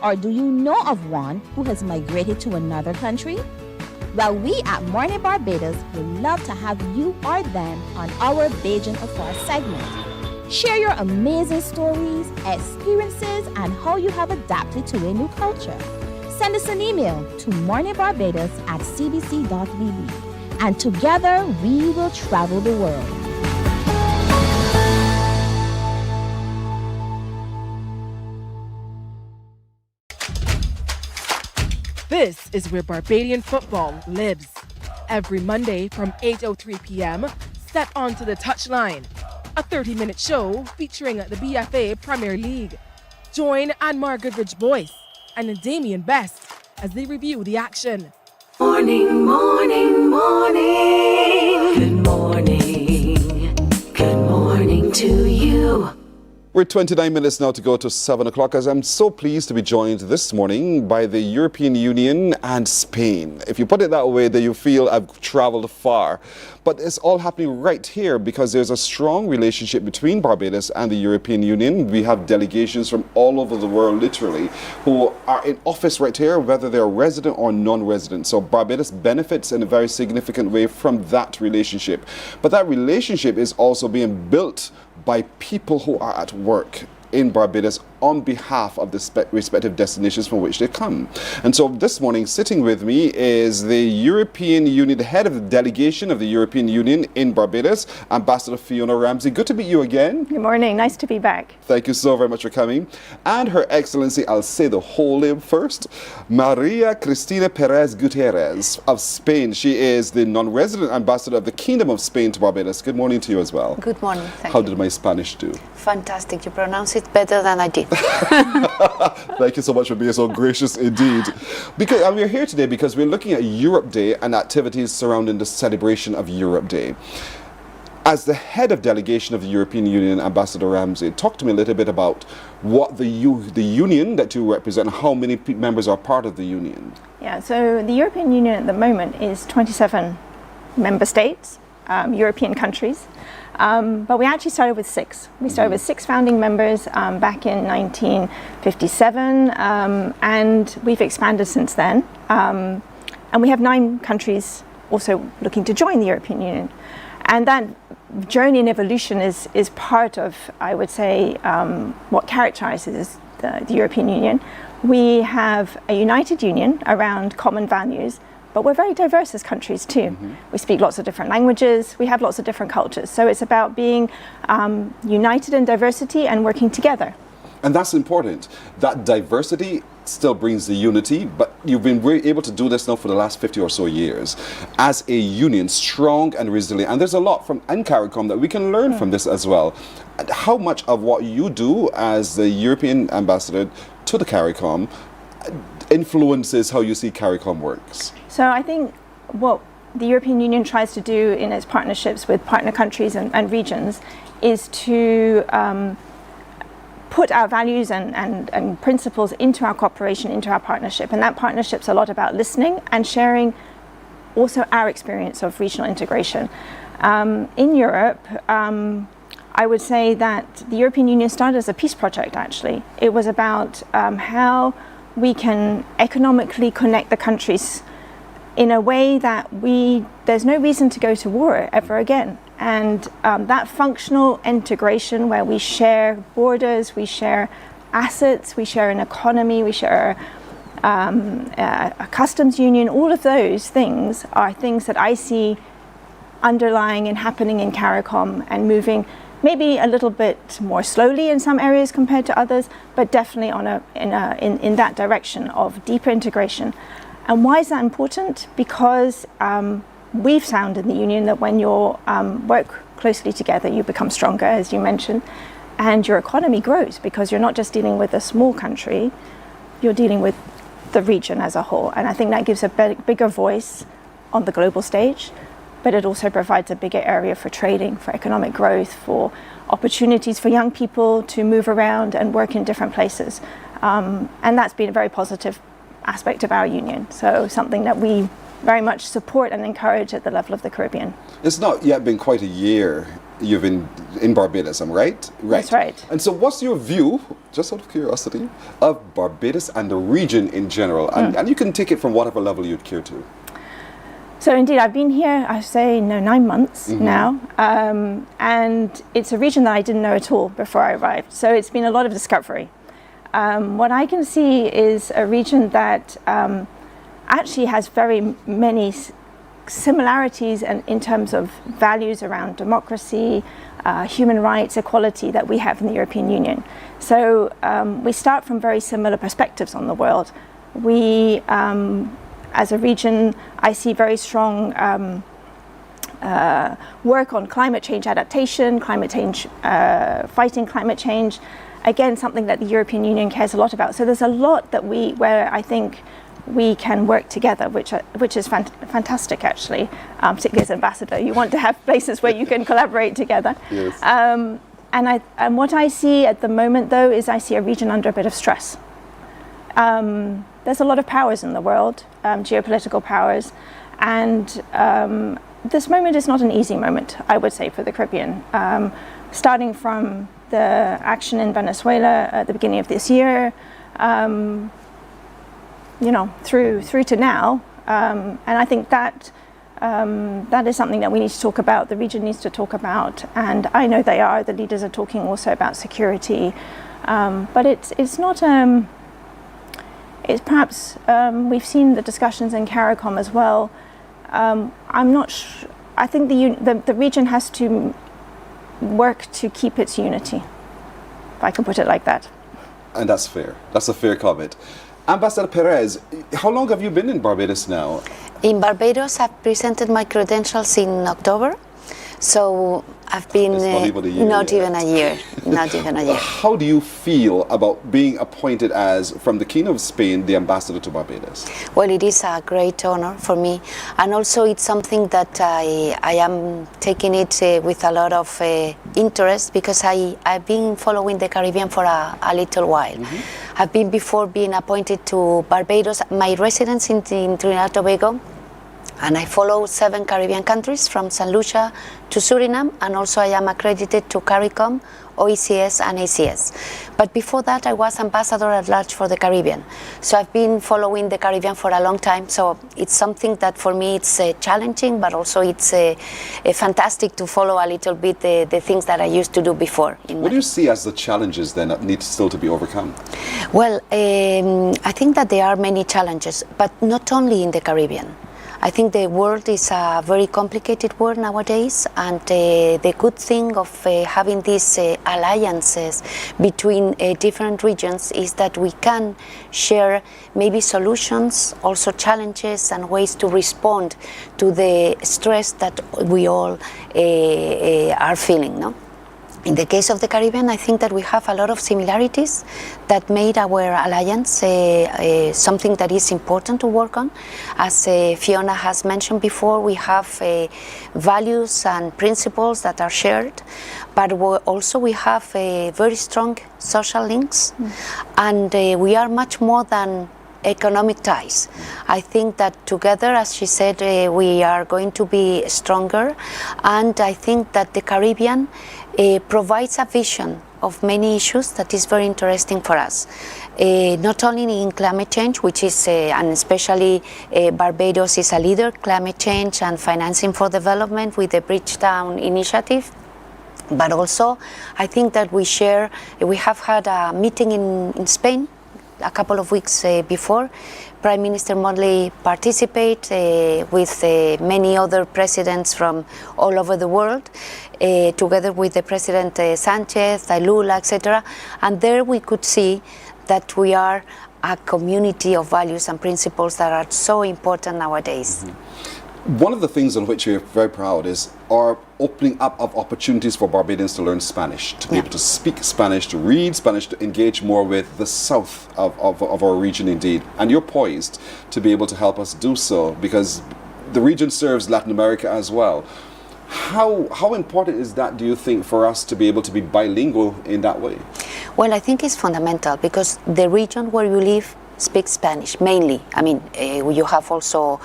Or do you know of one who has migrated to another country? Well, we at Mornin Barbados would love to have you or them on our Bajan Afar segment. Share your amazing stories, experiences, and how you have adapted to a new culture. Send us an email to morninbarbados@cbc.vb, and together we will travel the world. This is where Barbadian football lives. Every Monday from 8:03 p.m., step onto the touchline. A 30-minute show featuring the BFA Premier League. Join Anmar Goodrich Boyce and Damian Best as they review the action. Morning, morning, morning. Good morning. Good morning to you. We're 29 minutes now to go to 7 o'clock, as I'm so pleased to be joined this morning by the European Union and Spain. If you put it that way, then you feel I've traveled far. But it's all happening right here because there's a strong relationship between Barbados and the European Union. We have delegations from all over the world, literally, who are in office right here, whether they're resident or non-resident. So Barbados benefits in a very significant way from that relationship. But that relationship is also being built by people who are at work in Barbados on behalf of the respective destinations from which they come. And so this morning, sitting with me is the European Union, the head of the delegation of the European Union in Barbados, Ambassador Fiona Ramsey. Good to meet you again. Good morning. Nice to be back. Thank you so very much for coming. And Her Excellency, I'll say the whole name first, Maria Cristina Perez Gutierrez of Spain. She is the non-resident ambassador of the Kingdom of Spain to Barbados. Good morning to you as well. Good morning. Thank How you. did my Spanish do? Fantastic. You pronounce it better than I did. Thank you so much for being so gracious indeed. Because we're here today because we're looking at Europe Day and activities surrounding the celebration of Europe Day. As the head of delegation of the European Union, Ambassador Ramsey, talk to me a little bit about what the union that you represent, and how many members are part of the union. Yeah, so the European Union at the moment is 27 member states, European countries. But we actually started with 6. We started with 6 founding members back in 1957, and we've expanded since then. And we have 9 countries also looking to join the European Union. And that journey and evolution is part of, I would say, what characterizes the European Union. We have a united union around common values, but we're very diverse as countries too. We speak lots of different languages, we have lots of different cultures. So it's about being united in diversity and working together. And that's important. That diversity still brings the unity, but you've been able to do this now for the last 50 or so years as a union, strong and resilient. And there's a lot from CARICOM that we can learn from this as well. How much of what you do as the European ambassador to the CARICOM influences how you see CARICOM works? So I think what the European Union tries to do in its partnerships with partner countries and regions is to put our values and principles into our cooperation, into our partnership. And that partnership's a lot about listening and sharing also our experience of regional integration. In Europe, I would say that the European Union started as a peace project, actually. It was about how we can economically connect the countries in a way that there's no reason to go to war ever again. And that functional integration where we share borders, we share assets, we share an economy, we share a customs union, all of those things are things that I see underlying and happening in CARICOM and moving maybe a little bit more slowly in some areas compared to others, but definitely in that direction of deeper integration. And why is that important? Because we've found in the Union that when you work closely together, you become stronger, as you mentioned, and your economy grows because you're not just dealing with a small country, you're dealing with the region as a whole. And I think that gives a bigger voice on the global stage, but it also provides a bigger area for trading, for economic growth, for opportunities for young people to move around and work in different places. And that's been a very positive aspect of our union. So something that we very much support and encourage at the level of the Caribbean. It's not yet been quite a year you've been in Barbados, am I right? That's right. And so what's your view, just out of curiosity, of Barbados and the region in general? And you can take it from whatever level you'd care to. So indeed, I've been here, I say, 9 months now, and it's a region that I didn't know at all before I arrived. So it's been a lot of discovery. What I can see is a region that actually has very many similarities in terms of values around democracy, human rights, equality that we have in the European Union. So we start from very similar perspectives on the world. We, as a region, I see very strong work on climate change adaptation, climate change, fighting climate change. Again, something that the European Union cares a lot about. So there's a lot that where I think we can work together, which is fantastic actually, particularly as ambassador. You want to have places where you can collaborate together. Yes. And what I see at the moment though is I see a region under a bit of stress. There's a lot of powers in the world, geopolitical powers, and this moment is not an easy moment, I would say, for the Caribbean. Starting from the action in Venezuela at the beginning of this year, through to now, and I think that that is something that we need to talk about. The region needs to talk about, and I know they are. The leaders are talking also about security, but it's not. It's perhaps we've seen the discussions in CARICOM as well. I'm not. I think the region has to work to keep its unity, if I can put it like that. And that's fair. That's a fair comment. Ambassador Perez, how long have you been in Barbados now? In Barbados, I've presented my credentials in October. So I've been not even a year. How do you feel about being appointed as, from the King of Spain, the ambassador to Barbados? Well, it is a great honor for me. And also it's something that I am taking it with a lot of interest, because I've been following the Caribbean for a little while. I've been before being appointed to Barbados, my residence in Trinidad and Tobago, and I follow 7 Caribbean countries from St. Lucia to Suriname, and also I am accredited to CARICOM, OECS and ACS. But before that I was ambassador at large for the Caribbean. So I've been following the Caribbean for a long time, so it's something that for me it's challenging, but also it's fantastic to follow a little bit the things that I used to do before. What do you see as the challenges then that need still to be overcome? Well, I think that there are many challenges, but not only in the Caribbean. I think the world is a very complicated world nowadays, and the good thing of having these alliances between different regions is that we can share maybe solutions, also challenges and ways to respond to the stress that we all are feeling, no? In the case of the Caribbean, I think that we have a lot of similarities that made our alliance something that is important to work on. As Fiona has mentioned before, we have values and principles that are shared, but also we have very strong social links, and we are much more than economic ties. I think that together, as she said, we are going to be stronger, and I think that the Caribbean provides a vision of many issues that is very interesting for us. Not only in climate change, which is, and especially Barbados is a leader, climate change and financing for development with the Bridgetown initiative, but also I think that we have had a meeting in Spain a couple of weeks before. Prime Minister Motley participated with many other presidents from all over the world, together with the President Sanchez, Lula, etc. And there we could see that we are a community of values and principles that are so important nowadays. One of the things on which we're very proud is our opening up of opportunities for Barbadians to learn Spanish, to be able to speak Spanish, to read Spanish, to engage more with the south of our region indeed. And you're poised to be able to help us do so, because the region serves Latin America as well. How important is that, do you think, for us to be able to be bilingual in that way? Well, I think it's fundamental, because the region where you live speak Spanish mainly. I mean, you have also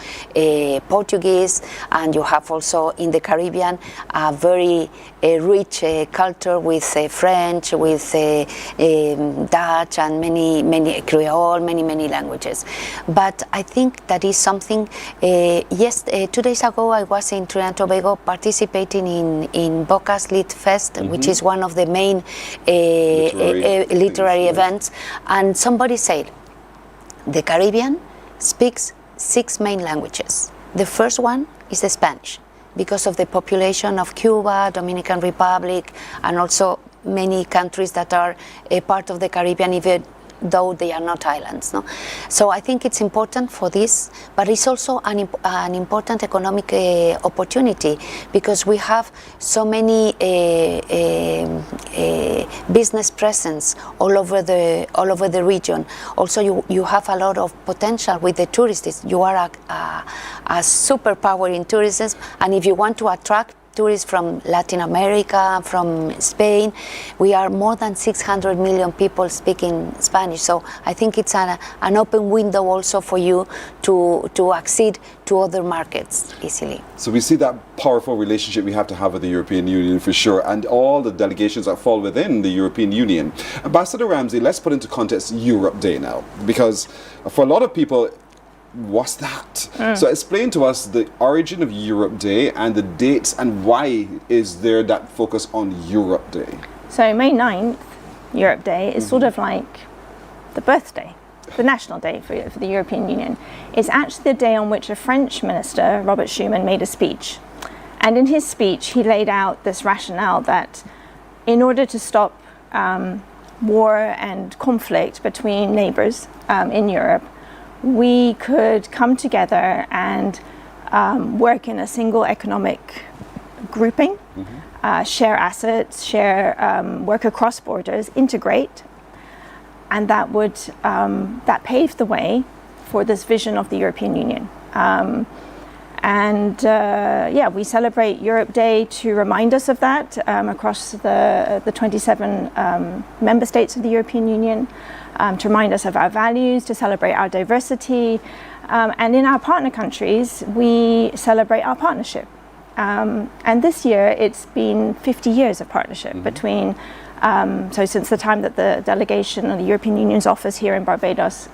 Portuguese, and you have also in the Caribbean a very rich culture with French, with Dutch, and many Creole, many languages. But I think that is something. Yes, 2 days ago I was in Trinidad and Tobago participating in Boca's Lit Fest, which is one of the main literary events, and somebody said the Caribbean speaks 6 main languages. The first one is the Spanish, because of the population of Cuba, Dominican Republic, and also many countries that are a part of the Caribbean, even though they are not islands. No? So I think it's important for this, but it's also an important economic opportunity, because we have so many business presence all over the region. Also, you have a lot of potential with the tourists. You are a superpower in tourism, and if you want to attract tourists from Latin America, from Spain, we are more than 600 million people speaking Spanish. So I think it's an open window also for you to accede to other markets easily. So we see that powerful relationship we have to have with the European Union for sure, and all the delegations that fall within the European Union. Ambassador Ramsey, let's put into context Europe Day now, because for a lot of people, what's that? So explain to us the origin of Europe Day and the dates, and why is there that focus on Europe Day? So May 9th, Europe Day, is sort of like the birthday, the national day for the European Union. It's actually the day on which a French minister, Robert Schuman, made a speech. And in his speech, he laid out this rationale that in order to stop war and conflict between neighbors in Europe, we could come together and work in a single economic grouping, share assets, work across borders, integrate, and that paved the way for this vision of the European Union. We celebrate Europe Day to remind us of that across the 27 member states of the European Union. To remind us of our values, to celebrate our diversity. And in our partner countries, we celebrate our partnership. And this year, it's been 50 years of partnership between, so since the time that the delegation of the European Union's office here in Barbados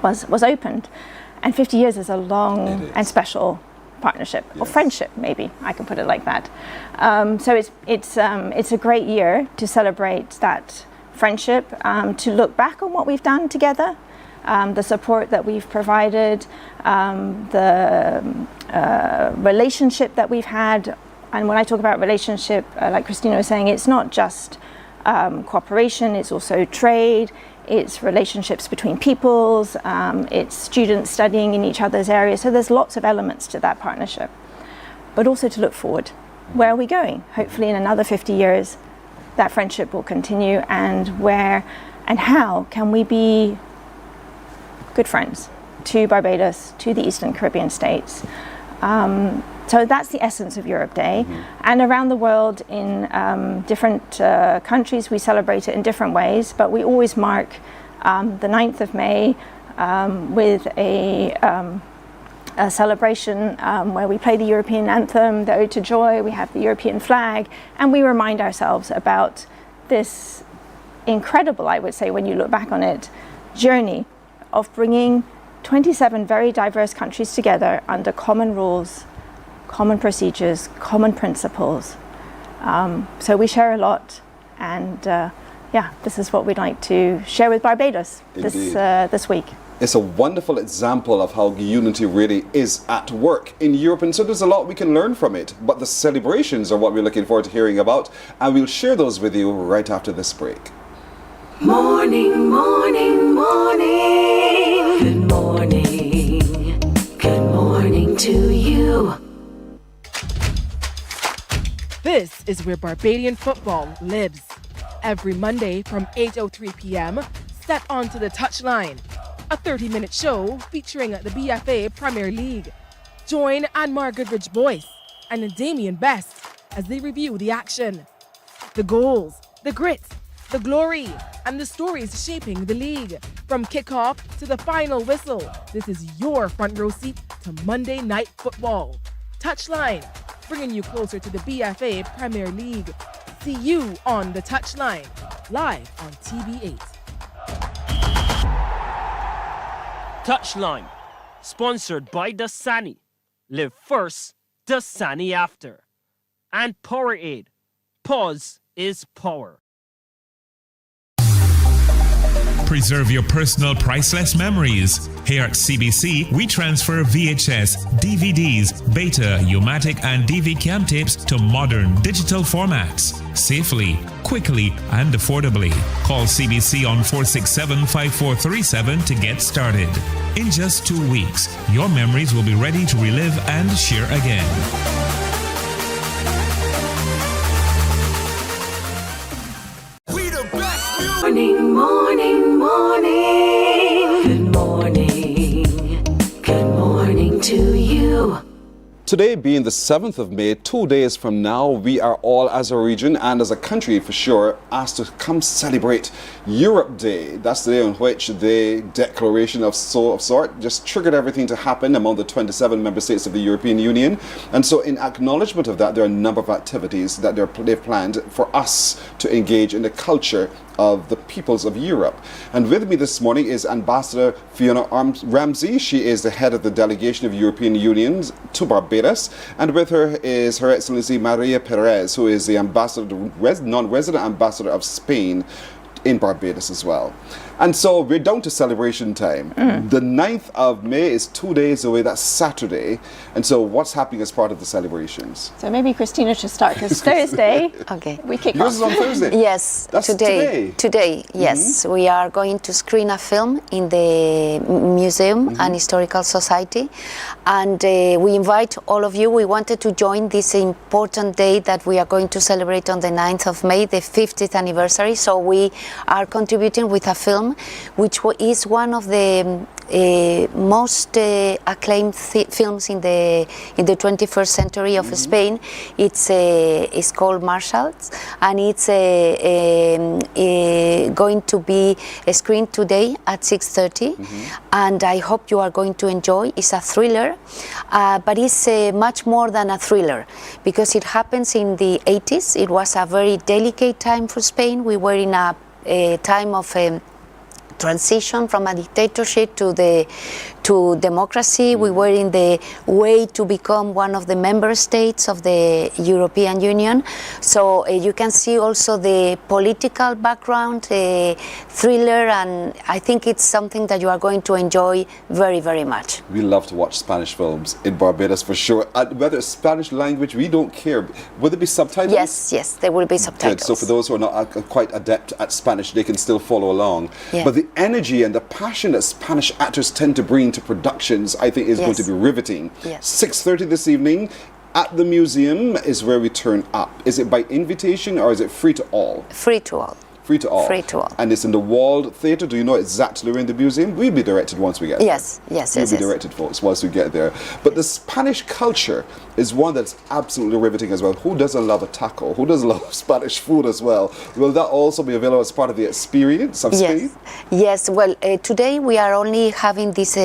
was opened. And 50 years is a long and special partnership, or friendship, maybe, I can put it like that. So it's a great year to celebrate that friendship, to look back on what we've done together, the support that we've provided, the relationship that we've had. And when I talk about relationship, like Christina was saying, it's not just cooperation, it's also trade, it's relationships between peoples, it's students studying in each other's areas. So there's lots of elements to that partnership. But also to look forward. Where are we going? Hopefully in another 50 years, that friendship will continue, and where and how can we be good friends to Barbados, to the Eastern Caribbean states. So that's the essence of Europe Day. And around the world in different countries, we celebrate it in different ways, but we always mark the 9th of May with a celebration where we play the European anthem, the Ode to Joy, we have the European flag, and we remind ourselves about this incredible, I would say, when you look back on it, journey of bringing 27 very diverse countries together under common rules, common procedures, common principles. So we share a lot, and this is what we'd like to share with Barbados this week. It's a wonderful example of how unity really is at work in Europe, and so there's a lot we can learn from it. But the celebrations are what we're looking forward to hearing about, and we'll share those with you right after this break. Morning, morning, morning. Good morning. Good morning to you. This is where Barbadian football lives. Every Monday from 8:03 p.m., step onto the touchline. A 30-minute show featuring the BFA Premier League. Join Anmar Goodrich Boyce and Damien Best as they review the action, the goals, the grit, the glory, and the stories shaping the league. From kickoff to the final whistle, this is your front row seat to Monday Night Football. Touchline, bringing you closer to the BFA Premier League. See you on the Touchline, live on TV8. Touchline, sponsored by Dasani. Live first, Dasani after. And Powerade. Pause is power. Preserve your personal priceless memories. Here at CBC, we transfer VHS, DVDs, Beta, U-matic, and DV cam tapes to modern digital formats. Safely, quickly, and affordably. Call CBC on 467-5437 to get started. In just 2 weeks, your memories will be ready to relive and share again. Morning, morning, morning. Good morning. Good morning to you. Today being the 7th of May, 2 days from now, we are all as a region and as a country for sure asked to come celebrate Europe Day. That's the day on which the declaration of sort just triggered everything to happen among the 27 member states of the European Union. And so in acknowledgement of that, there are a number of activities that they've planned for us to engage in the culture of the peoples of Europe. And with me this morning is Ambassador Fiona Ramsey. She is the head of the delegation of European Union to Barbados. And with her is Her Excellency Maria Perez, who is the non-resident ambassador of Spain in Barbados as well. And so we're down to celebration time. The 9th of May is 2 days away, that's Saturday. And so what's happening as part of the celebrations? So maybe Christina should start, because Thursday Okay. we kick Yours is off. on Thursday? Yes, That's today. Today, yes. We are going to screen a film in the Museum and Historical Society. And we invite all of you. We wanted to join this important day that we are going to celebrate on the 9th of May, the 50th anniversary. So we are contributing with a film, which is one of the most acclaimed films in the 21st century of Spain. It's called Marshalls, and it's going to be screened today at 6:30. And I hope you are going to enjoy. It's a thriller, but it's much more than a thriller, because it happens in the 80s. It was a very delicate time for Spain. We were in a time of transition from a dictatorship to democracy. We were in the way to become one of the member states of the European Union. So you can see also the political background, thriller, and I think it's something that you are going to enjoy very, very much. We love to watch Spanish films in Barbados for sure. Whether it's Spanish language, we don't care. Will there be subtitles? Yes, there will be subtitles. Good. So for those who are not quite adept at Spanish, they can still follow along. Yeah. But the energy and the passion that Spanish actors tend to bring to productions, I think, is going to be riveting. Yes. 6:30 this evening at the museum is where we turn up. Is it by invitation or is it free to all? Free to all. Free to all. Free to all. And it's in the Walled Theatre. Do you know exactly where in the museum? We'll be directed once we get there. Yes. We'll be directed, folks, once we get there. But the Spanish culture is one that's absolutely riveting as well. Who doesn't love a taco? Who doesn't love Spanish food as well? Will that also be available as part of the experience of Spain? Yes. Well, today we are only having this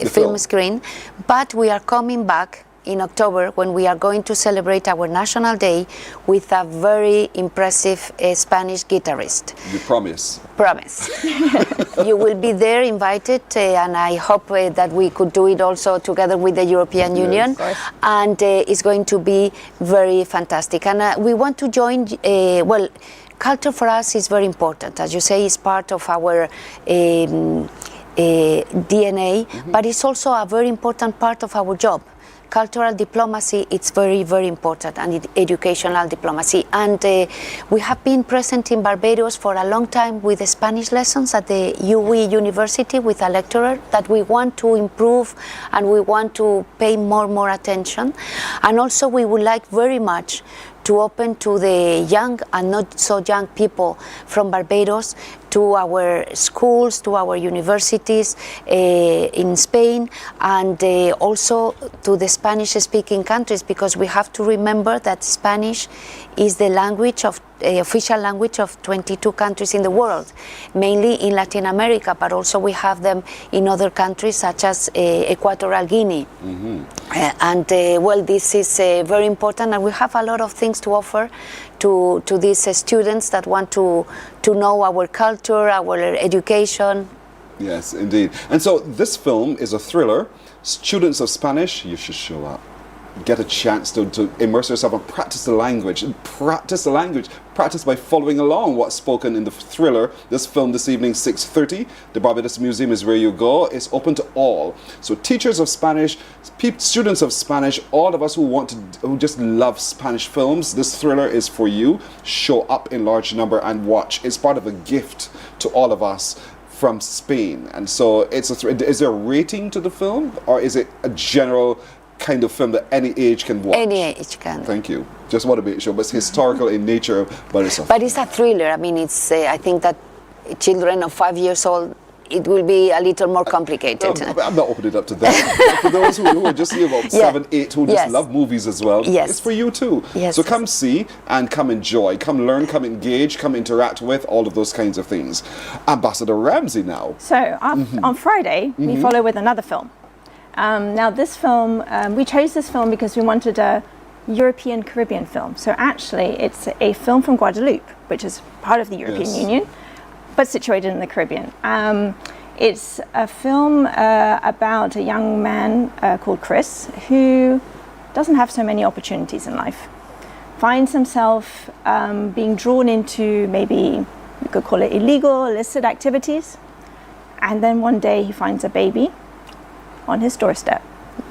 film screen, but we are coming back in October, when we are going to celebrate our National Day with a very impressive Spanish guitarist. You promise? Promise. You will be there, invited, and I hope that we could do it also together with the European Union, and it's going to be very fantastic. And we want to join, well, culture for us is very important. As you say, it's part of our DNA, but it's also a very important part of our job. Cultural diplomacy, it's very, very important, and educational diplomacy. And we have been present in Barbados for a long time with the Spanish lessons at the UE University with a lecturer that we want to improve, and we want to pay more attention. And also we would like very much to open to the young and not so young people from Barbados, to our schools, to our universities in Spain, and also to the Spanish-speaking countries, because we have to remember that Spanish is the language of official language of 22 countries in the world, mainly in Latin America, but also we have them in other countries such as Equatorial Guinea. Well, this is very important, and we have a lot of things to offer to these students that want to know our culture, our education. Yes, indeed. And so this film is a thriller. Students of Spanish, you should show up. Get a chance to immerse yourself and practice the language. Practice by following along what's spoken in the thriller. This film this evening, 6:30. The Barbados Museum is where you go. It's open to all. So teachers of Spanish, students of Spanish, all of us who just love Spanish films, this thriller is for you. Show up in large number and watch. It's part of a gift to all of us from Spain. And so is there a rating to the film, or is it a general kind of film that any age can watch? Any age can. Thank you. Just want to make sure, but it's historical in nature, but it's a thriller. I mean, it's. I think that children of 5 years old, it will be a little more complicated. I'm not opening it up to them. For those who are just here about 7, 8, who just love movies as well, it's for you too. Yes. So come see and come enjoy, come learn, come engage, come interact with, all of those kinds of things. Ambassador Ramsey now. So on Friday, we follow with another film. Now this film, we chose this film because we wanted a European Caribbean film. So actually it's a film from Guadeloupe, which is part of the European Union, but situated in the Caribbean. It's a film about a young man called Chris who doesn't have so many opportunities in life. Finds himself being drawn into, maybe you could call it illegal, illicit activities. And then one day he finds a baby on his doorstep.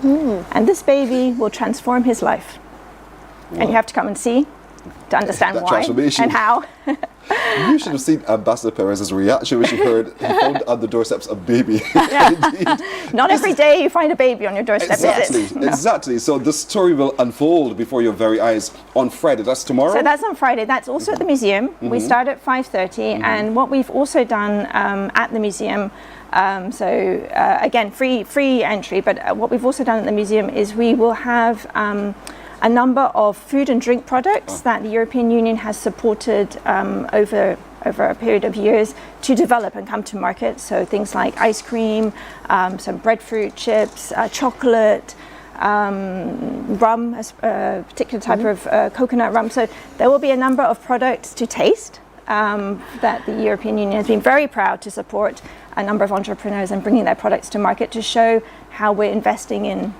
And this baby will transform his life. And you have to come and see to understand why and how. You should have seen Ambassador Perez's reaction when she heard he found on the doorsteps a baby. Not every day you find a baby on your doorstep, exactly, is it? No. Exactly. So the story will unfold before your very eyes on Friday. That's tomorrow? So that's on Friday. That's also at the museum. We start at 5:30. And what we've also done at the museum, again, free entry, but what we've also done at the museum is we will have a number of food and drink products that the European Union has supported over a period of years to develop and come to market. So things like ice cream, some breadfruit chips, chocolate, rum, a particular type of coconut rum. So there will be a number of products to taste that the European Union has been very proud to support a number of entrepreneurs and bringing their products to market to show how we're investing in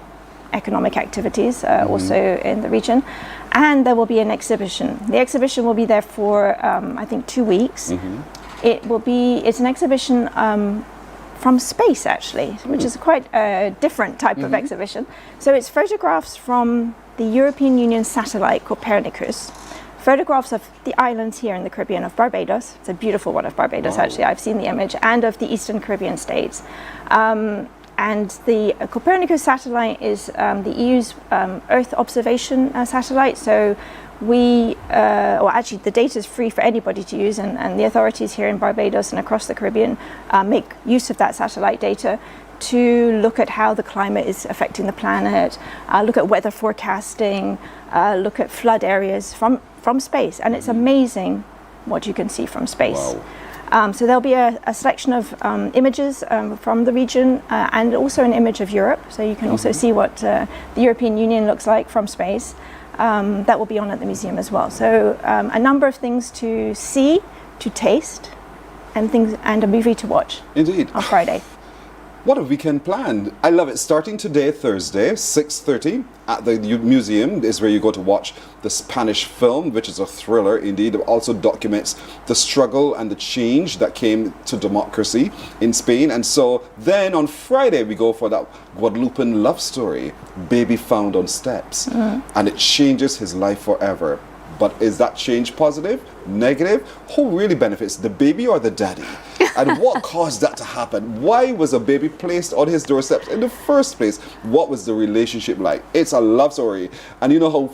economic activities also in the region. And there will be an exhibition. The exhibition will be there for I think 2 weeks. It's an exhibition from space actually, which is quite a different type of exhibition. So it's photographs from the European Union satellite Copernicus, photographs of the islands here in the Caribbean of Barbados. It's a beautiful one of Barbados actually, I've seen the image, and of the Eastern Caribbean states. And the Copernicus satellite is the EU's Earth observation satellite. So actually the data is free for anybody to use, and the authorities here in Barbados and across the Caribbean make use of that satellite data to look at how the climate is affecting the planet, look at weather forecasting, look at flood areas from space. And it's amazing what you can see from space. Wow. So there'll be a selection of images from the region and also an image of Europe. So you can also see what the European Union looks like from space. That will be on at the museum as well. So a number of things to see, to taste, and a movie to watch. Indeed. On Friday. What a weekend planned. I love it. Starting today, Thursday, 6:30 at the museum is where you go to watch the Spanish film, which is a thriller indeed. It also documents the struggle and the change that came to democracy in Spain. And so then on Friday, we go for that Guadeloupean love story, Baby Found on Steps. And it changes his life forever. But is that change positive, negative? Who really benefits, the baby or the daddy? And what caused that to happen? Why was a baby placed on his doorsteps in the first place? What was the relationship like? It's a love story. And you know how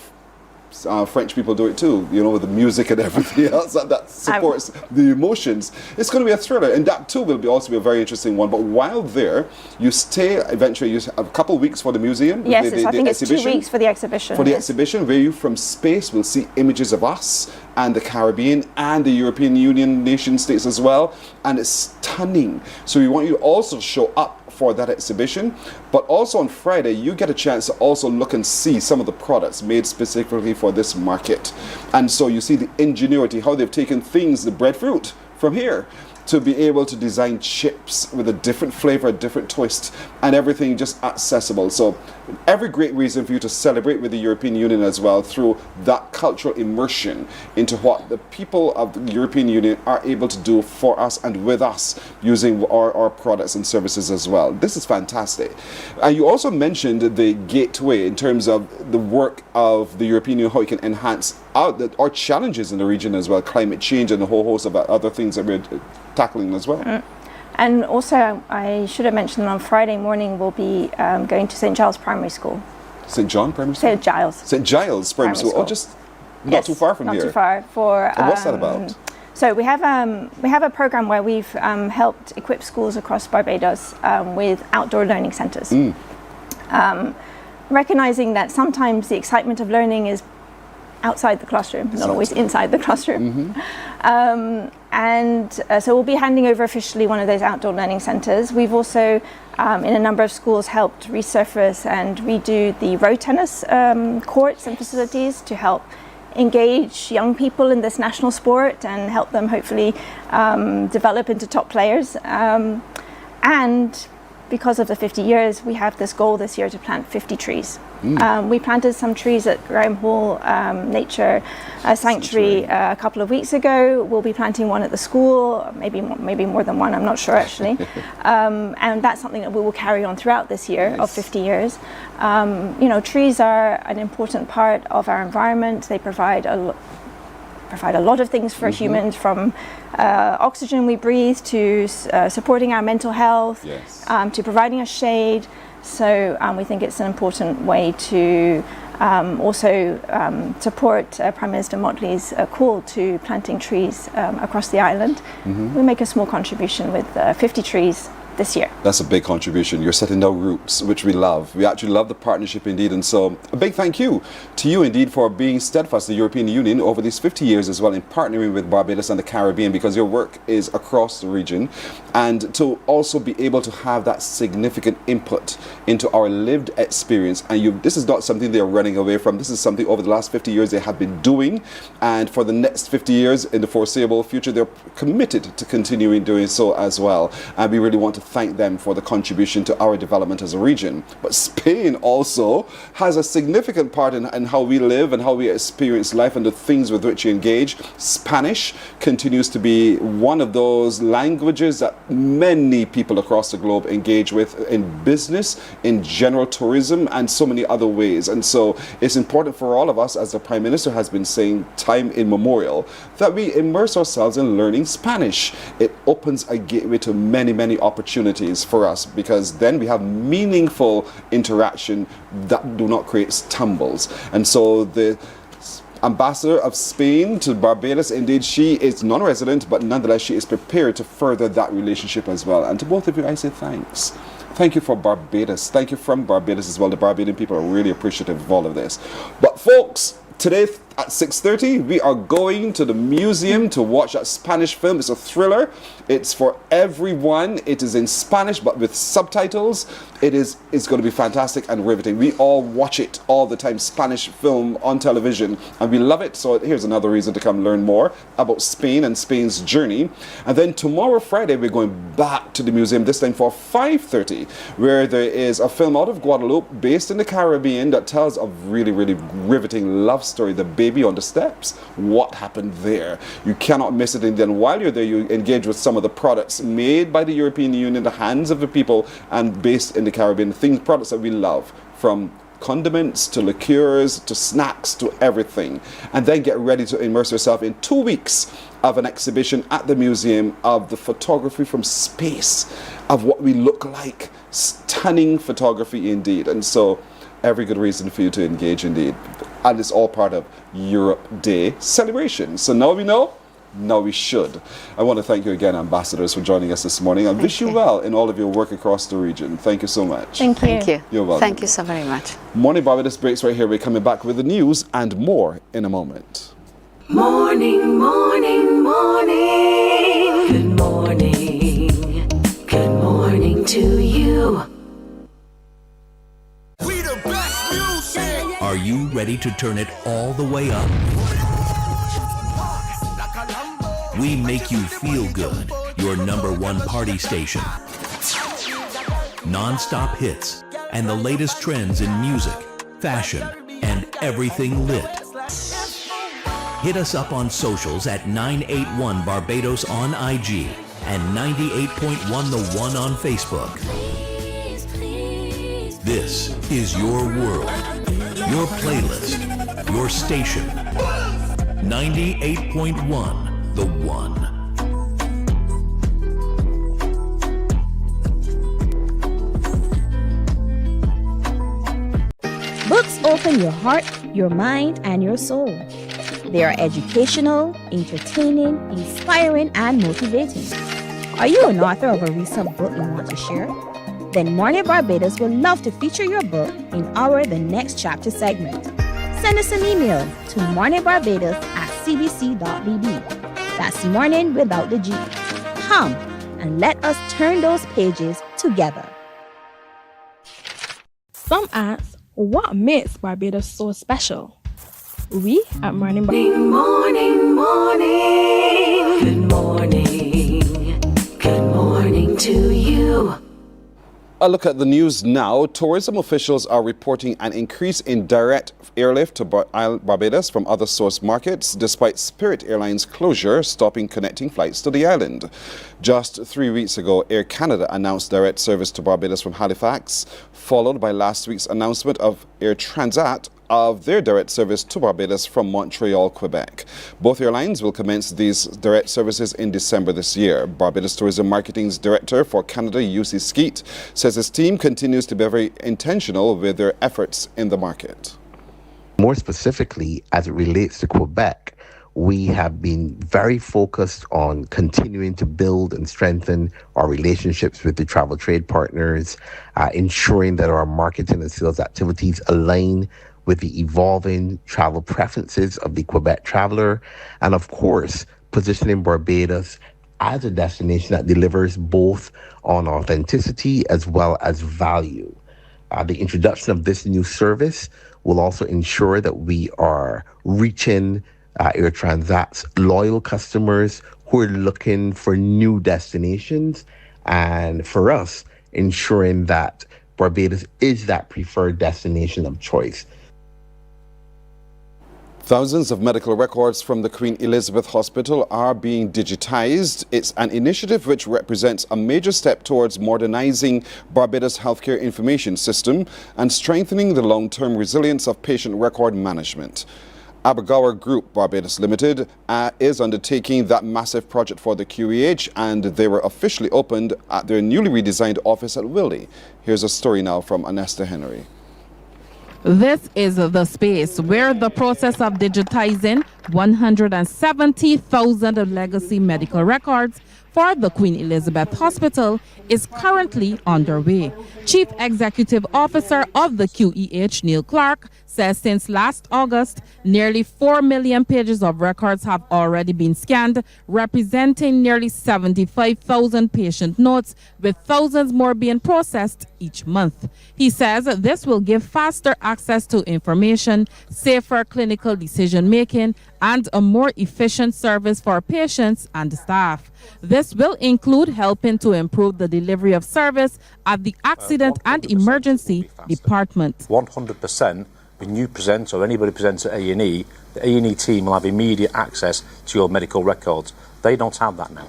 French people do it too, you know, with the music and everything else that supports the emotions. It's going to be a thriller, and that too will also be a very interesting one. But while there, you stay, eventually you have a couple of weeks for the museum. Yes, I think it's 2 weeks for the exhibition. For the exhibition, where you from space will see images of us and the Caribbean and the European Union nation states as well, and it's stunning. So we want you to also show up for that exhibition, but also on Friday you get a chance to also look and see some of the products made specifically for this market. And so you see the ingenuity, how they've taken things, the breadfruit from here, to be able to design chips with a different flavor, a different twist, and everything just accessible. So every great reason for you to celebrate with the European Union as well, through that cultural immersion into what the people of the European Union are able to do for us and with us using our products and services as well. This is fantastic. And you also mentioned the gateway in terms of the work of the European Union, how it can enhance our challenges in the region as well, climate change and a whole host of other things that we're tackling as well. And also, I should have mentioned on Friday morning we'll be going to St. Giles Primary School. St. John Primary School? St. Giles. St. Giles Primary School. Oh, just not too far from here. Not too far. And what's that about? So we have a program where we've helped equip schools across Barbados with outdoor learning centres. Recognizing that sometimes the excitement of learning is outside the classroom, not always inside the classroom. So we'll be handing over officially one of those outdoor learning centres. We've also, in a number of schools, helped resurface and redo the road tennis courts and facilities to help engage young people in this national sport and help them hopefully develop into top players. And because of the 50 years, we have this goal this year to plant 50 trees. We planted some trees at Graham Hall Nature Sanctuary a couple of weeks ago. We'll be planting one at the school, maybe more than one, I'm not sure actually. And that's something that we will carry on throughout this year of 50 years. You know, trees are an important part of our environment. They provide a lot of things for humans, from oxygen we breathe to supporting our mental health, to providing us shade. So we think it's an important way to also support Prime Minister Motley's call to planting trees across the island. We make a small contribution with 50 trees this year. That's a big contribution. You're setting down roots, which we love. We actually love the partnership indeed. And so a big thank you to you indeed for being steadfast, the European Union, over these 50 years as well, in partnering with Barbados and the Caribbean, because your work is across the region, and to also be able to have that significant input into our lived experience. And this is not something they are running away from. This is something over the last 50 years they have been doing. And for the next 50 years in the foreseeable future, they're committed to continuing doing so as well. And we really want to thank them for the contribution to our development as a region. But Spain also has a significant part in how we live and how we experience life and the things with which we engage. Spanish continues to be one of those languages that many people across the globe engage with in business, in general tourism, and so many other ways. And so it's important for all of us, as the Prime Minister has been saying time immemorial, that we immerse ourselves in learning Spanish. It opens a gateway to many, many opportunities for us, because then we have meaningful interaction that do not create stumbles. And so the Ambassador of Spain to Barbados, indeed, she is non-resident, but nonetheless she is prepared to further that relationship as well. And to both of you, I say thanks. Thank you for Barbados. Thank you from Barbados as well. The Barbadian people are really appreciative of all of this. But folks, today at 6:30, we are going to the museum to watch that Spanish film. It's a thriller. It's for everyone. It is in Spanish, but with subtitles. It's going to be fantastic and riveting. We all watch it all the time, Spanish film on television, and we love it. So here's another reason to come learn more about Spain and Spain's journey. And then tomorrow, Friday, we're going back to the museum, this time for 5:30, where there is a film out of Guadeloupe based in the Caribbean that tells a really, really riveting love story, The Baby on the Steps. What happened there? You cannot miss it. And then while you're there, you engage with some of the products made by the European Union, the hands of the people, and based in the Caribbean, products that we love, from condiments to liqueurs to snacks to everything. And then get ready to immerse yourself in 2 weeks of an exhibition at the museum of the photography from space, of what we look like. Stunning photography indeed. And so every good reason for you to engage indeed. And it's all part of Europe Day celebration. So now we know, now we should. I want to thank you again, ambassadors, for joining us this morning, and wish you well in all of your work across the region. Thank you so much. Thank you. Thank you. You're welcome. Thank you so very much. Morning Barbados breaks right here. We're coming back with the news and more in a moment. Morning, morning, morning. Good morning. Good morning to you. Are you ready to turn it all the way up? We make you feel good. Your #1 party station. Non-stop hits and the latest trends in music, fashion, and everything lit. Hit us up on socials at 981 Barbados on IG and 98.1 The One on Facebook. This is your world, your playlist, your station. 98.1 The One. Books open your heart, your mind, and your soul. They are educational, entertaining, inspiring, and motivating. Are you an author of a recent book you want to share? Then Mornin Barbados would love to feature your book in our The Next Chapter segment. Send us an email to morninbarbados@cbc.bb. That's morning without the G. Come and let us turn those pages together. Some ask, what makes Barbados so special? We at Mornin Barbados. Morning, morning. Good morning. Good morning to you. A look at the news now. Tourism officials are reporting an increase in direct airlift to Barbados from other source markets, despite Spirit Airlines' closure stopping connecting flights to the island. Just 3 weeks ago, Air Canada announced direct service to Barbados from Halifax, followed by last week's announcement of Air Transat of their direct service to Barbados from Montreal, Quebec. Both airlines will commence these direct services in December this year. Barbados Tourism Marketing's Director for Canada, UC Skeet, says his team continues to be very intentional with their efforts in the market. More specifically, as it relates to Quebec, we have been very focused on continuing to build and strengthen our relationships with the travel trade partners, ensuring that our marketing and sales activities align with the evolving travel preferences of the Quebec traveler, and of course, positioning Barbados as a destination that delivers both on authenticity as well as value. The introduction of this new service will also ensure that we are reaching Air Transat's loyal customers who are looking for new destinations, and for us, ensuring that Barbados is that preferred destination of choice. Thousands of medical records from the Queen Elizabeth Hospital are being digitized. It's an initiative which represents a major step towards modernizing Barbados' healthcare information system and strengthening the long-term resilience of patient record management. Abergour Group Barbados Limited is undertaking that massive project for the QEH, and they were officially opened at their newly redesigned office at Willie. Here's a story now from Anesta Henry. This is the space where the process of digitizing 170,000 legacy medical records for the Queen Elizabeth Hospital is currently underway. Chief Executive Officer of the QEH, Neil Clark, says since last August, nearly 4 million pages of records have already been scanned, representing nearly 75,000 patient notes, with thousands more being processed each month. He says this will give faster access to information, safer clinical decision-making, and a more efficient service for patients and staff. This will include helping to improve the delivery of service at the Accident and Emergency Department. 100%, when you present or anybody presents at A&E, the A&E team will have immediate access to your medical records. They don't have that now.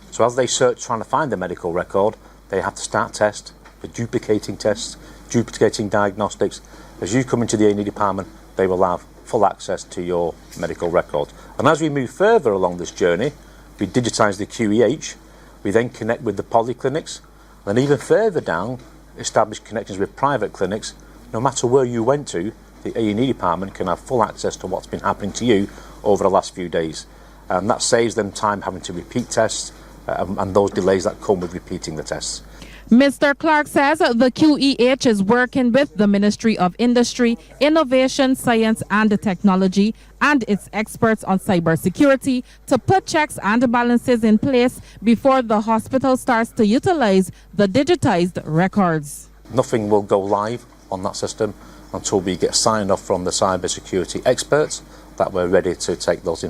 So as they search trying to find the medical record, they have to start tests for duplicating tests, duplicating diagnostics. As you come into the A&E department, they will have full access to your medical records. And as we move further along this journey, we digitise the QEH, we then connect with the polyclinics, and even further down, establish connections with private clinics. No matter where you went to, the A&E department can have full access to what's been happening to you over the last few days. And that saves them time having to repeat tests and those delays that come with repeating the tests. Mr. Clark says the QEH is working with the Ministry of Industry, Innovation, Science and Technology and its experts on cybersecurity to put checks and balances in place before the hospital starts to utilize the digitized records. Nothing will go live on that system until we get signed off from the cybersecurity experts that we're ready to take those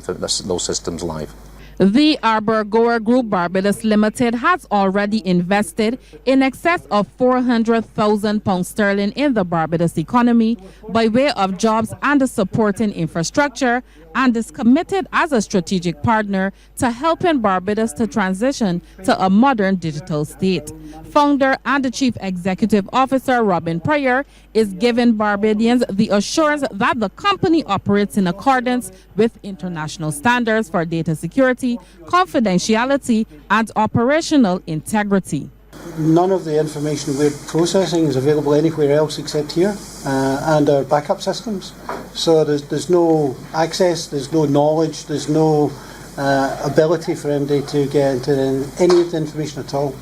systems live. The Arbor Goer Group Barbados Limited has already invested in excess of £400,000 sterling in the Barbados economy by way of jobs and supporting infrastructure, and is committed as a strategic partner to helping Barbados to transition to a modern digital state. Founder and Chief Executive Officer Robin Pryor is giving Barbadians the assurance that the company operates in accordance with international standards for data security, confidentiality, and operational integrity. None of the information we're processing is available anywhere else except here and our backup systems. So there's no access, there's no knowledge, there's no ability for MD to get into any of the information at all.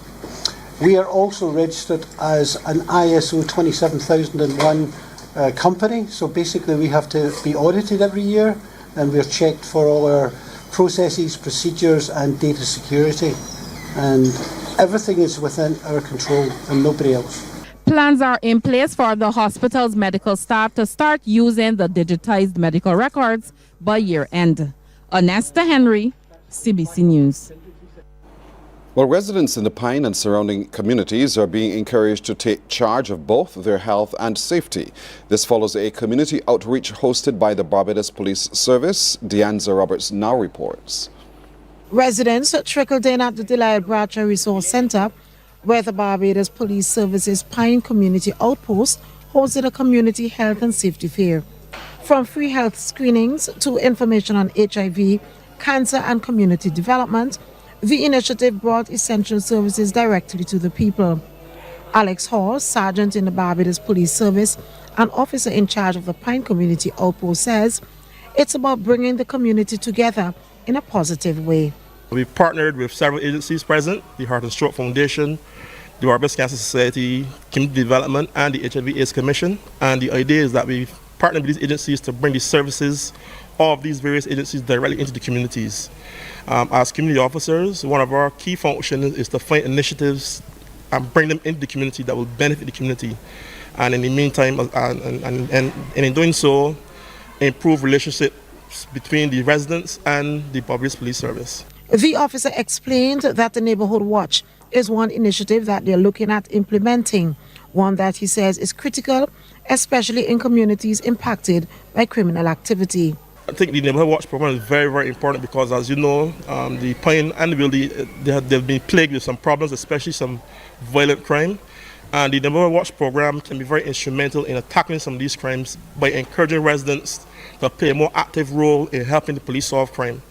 We are also registered as an ISO 27001 company, so basically we have to be audited every year, and we're checked for all our processes, procedures and data security, and everything is within our control and nobody else. Plans are in place for the hospital's medical staff to start using the digitized medical records by year end. Onesta Henry, CBC News. Well, residents in the Pine and surrounding communities are being encouraged to take charge of both their health and safety. This follows a community outreach hosted by the Barbados Police Service. Deanza Roberts now reports. Residents trickled in at the Delisle Bracha Resource Centre, where the Barbados Police Service's Pine Community Outpost hosted a community health and safety fair. From free health screenings to information on HIV, cancer and community development, the initiative brought essential services directly to the people. Alex Hall, Sergeant in the Barbados Police Service and officer in charge of the Pine Community Outpost, says it's about bringing the community together in a positive way. We've partnered with several agencies present, the Heart and Stroke Foundation, the Barbados Cancer Society, Community Development and the HIV/AIDS Commission. And the idea is that we've partnered with these agencies to bring the services of these various agencies directly into the communities. As community officers, one of our key functions is to find initiatives and bring them into the community that will benefit the community. And in the meantime, and in doing so, improve relationships between the residents and the Barbados Police Service. The officer explained that the Neighborhood Watch is one initiative that they're looking at implementing, one that he says is critical, especially in communities impacted by criminal activity. I think the Neighborhood Watch program is very, very important because, as you know, the Pine and the Wildy, they've been plagued with some problems, especially some violent crime. And the Neighborhood Watch program can be very instrumental in tackling some of these crimes by encouraging residents to play a more active role in helping the police solve crime.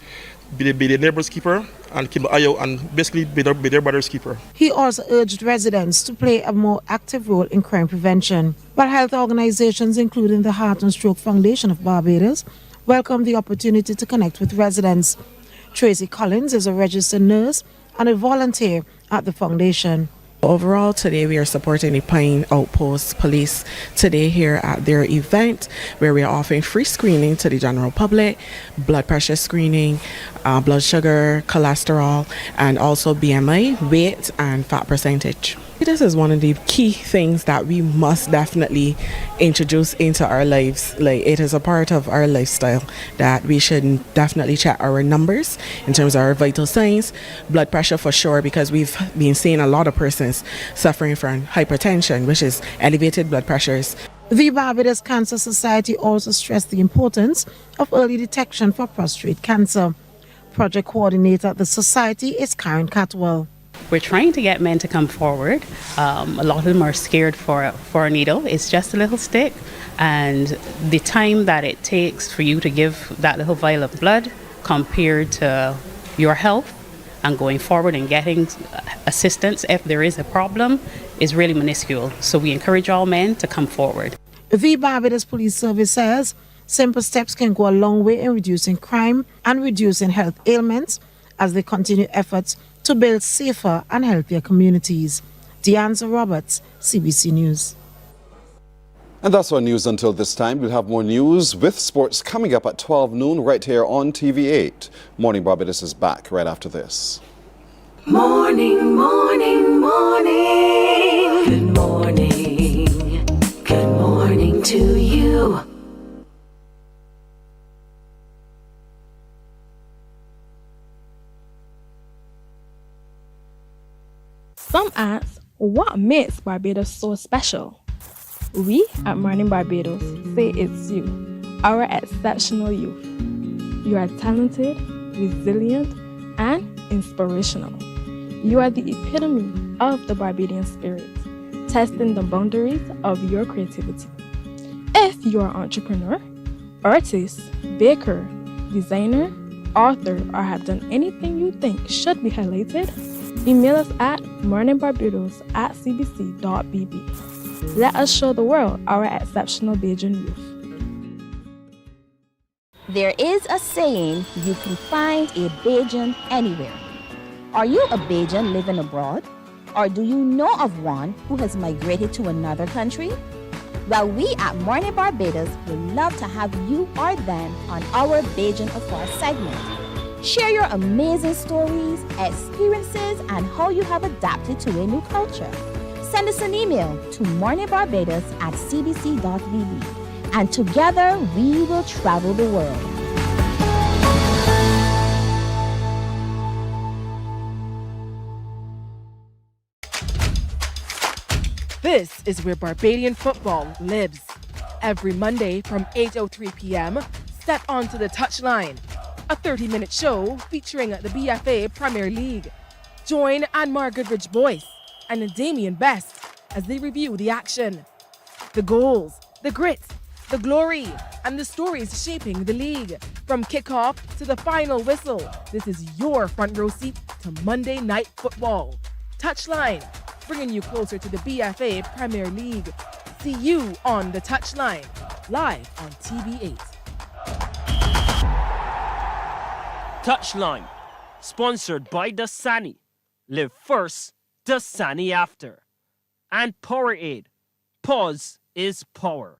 Be their neighbor's keeper and keep an eye out and basically be their brother's keeper. He also urged residents to play a more active role in crime prevention. But health organizations, including the Heart and Stroke Foundation of Barbados, welcome the opportunity to connect with residents. Tracy Collins is a registered nurse and a volunteer at the foundation. Overall, today we are supporting the Pine Outpost Police today here at their event, where we are offering free screening to the general public, blood pressure screening, blood sugar, cholesterol, and also BMI, weight, and fat percentage. This is one of the key things that we must definitely introduce into our lives. Like, it is a part of our lifestyle that we should definitely check our numbers in terms of our vital signs, blood pressure for sure, because we've been seeing a lot of persons suffering from hypertension, which is elevated blood pressures. The Barbados Cancer Society also stressed the importance of early detection for prostate cancer. Project coordinator at the society is Karen Catwell. We're trying to get men to come forward. A lot of them are scared for a needle. It's just a little stick, and the time that it takes for you to give that little vial of blood compared to your health and going forward and getting assistance if there is a problem is really minuscule. So we encourage all men to come forward. The Barbados Police Service says simple steps can go a long way in reducing crime and reducing health ailments as they continue efforts to build safer and healthier communities. Deanza Roberts, CBC News. And that's our news until this time. We'll have more news with sports coming up at 12 noon right here on TV8. Morning Barbados is back right after this. Morning, morning, morning. Good morning. Good morning to you. Some ask, what makes Barbados so special? We at Mornin Barbados say it's you, our exceptional youth. You are talented, resilient, and inspirational. You are the epitome of the Barbadian spirit, testing the boundaries of your creativity. If you are an entrepreneur, artist, baker, designer, author, or have done anything you think should be highlighted, email us at morninbarbados@cbc.bb. Let us show the world our exceptional Bajan youth. There is a saying, you can find a Bajan anywhere. Are you a Bajan living abroad? Or do you know of one who has migrated to another country? Well, we at Mornin Barbados would love to have you or them on our Bajan Affairs segment. Share your amazing stories, experiences, and how you have adapted to a new culture. Send us an email to morninbarbados@cbc.bb, and together we will travel the world. This is where Barbadian football lives. Every Monday from 8:03 p.m., step onto the touchline. A 30-minute show featuring the BFA Premier League. Join Anmar Goodrich Boyce and Damien Best as they review the action, the goals, the grit, the glory, and the stories shaping the league. From kickoff to the final whistle, this is your front row seat to Monday Night Football. Touchline, bringing you closer to the BFA Premier League. See you on the touchline, live on TV8. Touchline, sponsored by Dasani. Live first, Dasani after. And Powerade. Pause is power.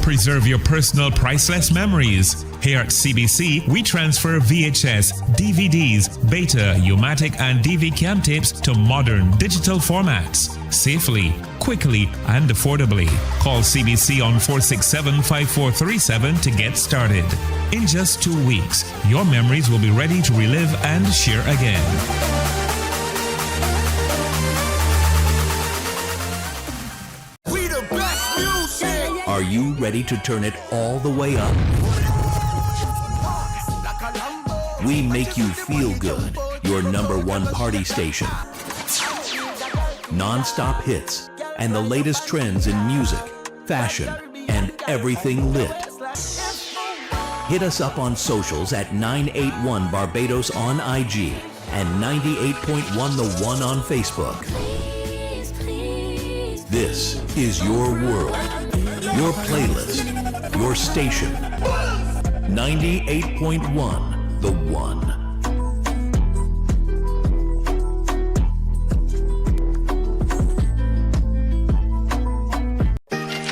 Preserve your personal priceless memories. Here at CBC, we transfer VHS, DVDs, Beta, U-matic, and DV cam tapes to modern digital formats. Safely, quickly, and affordably. Call CBC on 467-5437 to get started. In just 2 weeks, your memories will be ready to relive and share again. Are you ready to turn it all the way up? We make you feel good. Your #1 party station. Non-stop hits and the latest trends in music, fashion, and everything lit. Hit us up on socials at 981 Barbados on IG and 98.1 The One on Facebook. This is your world. Your playlist, your station. 98.1 The One.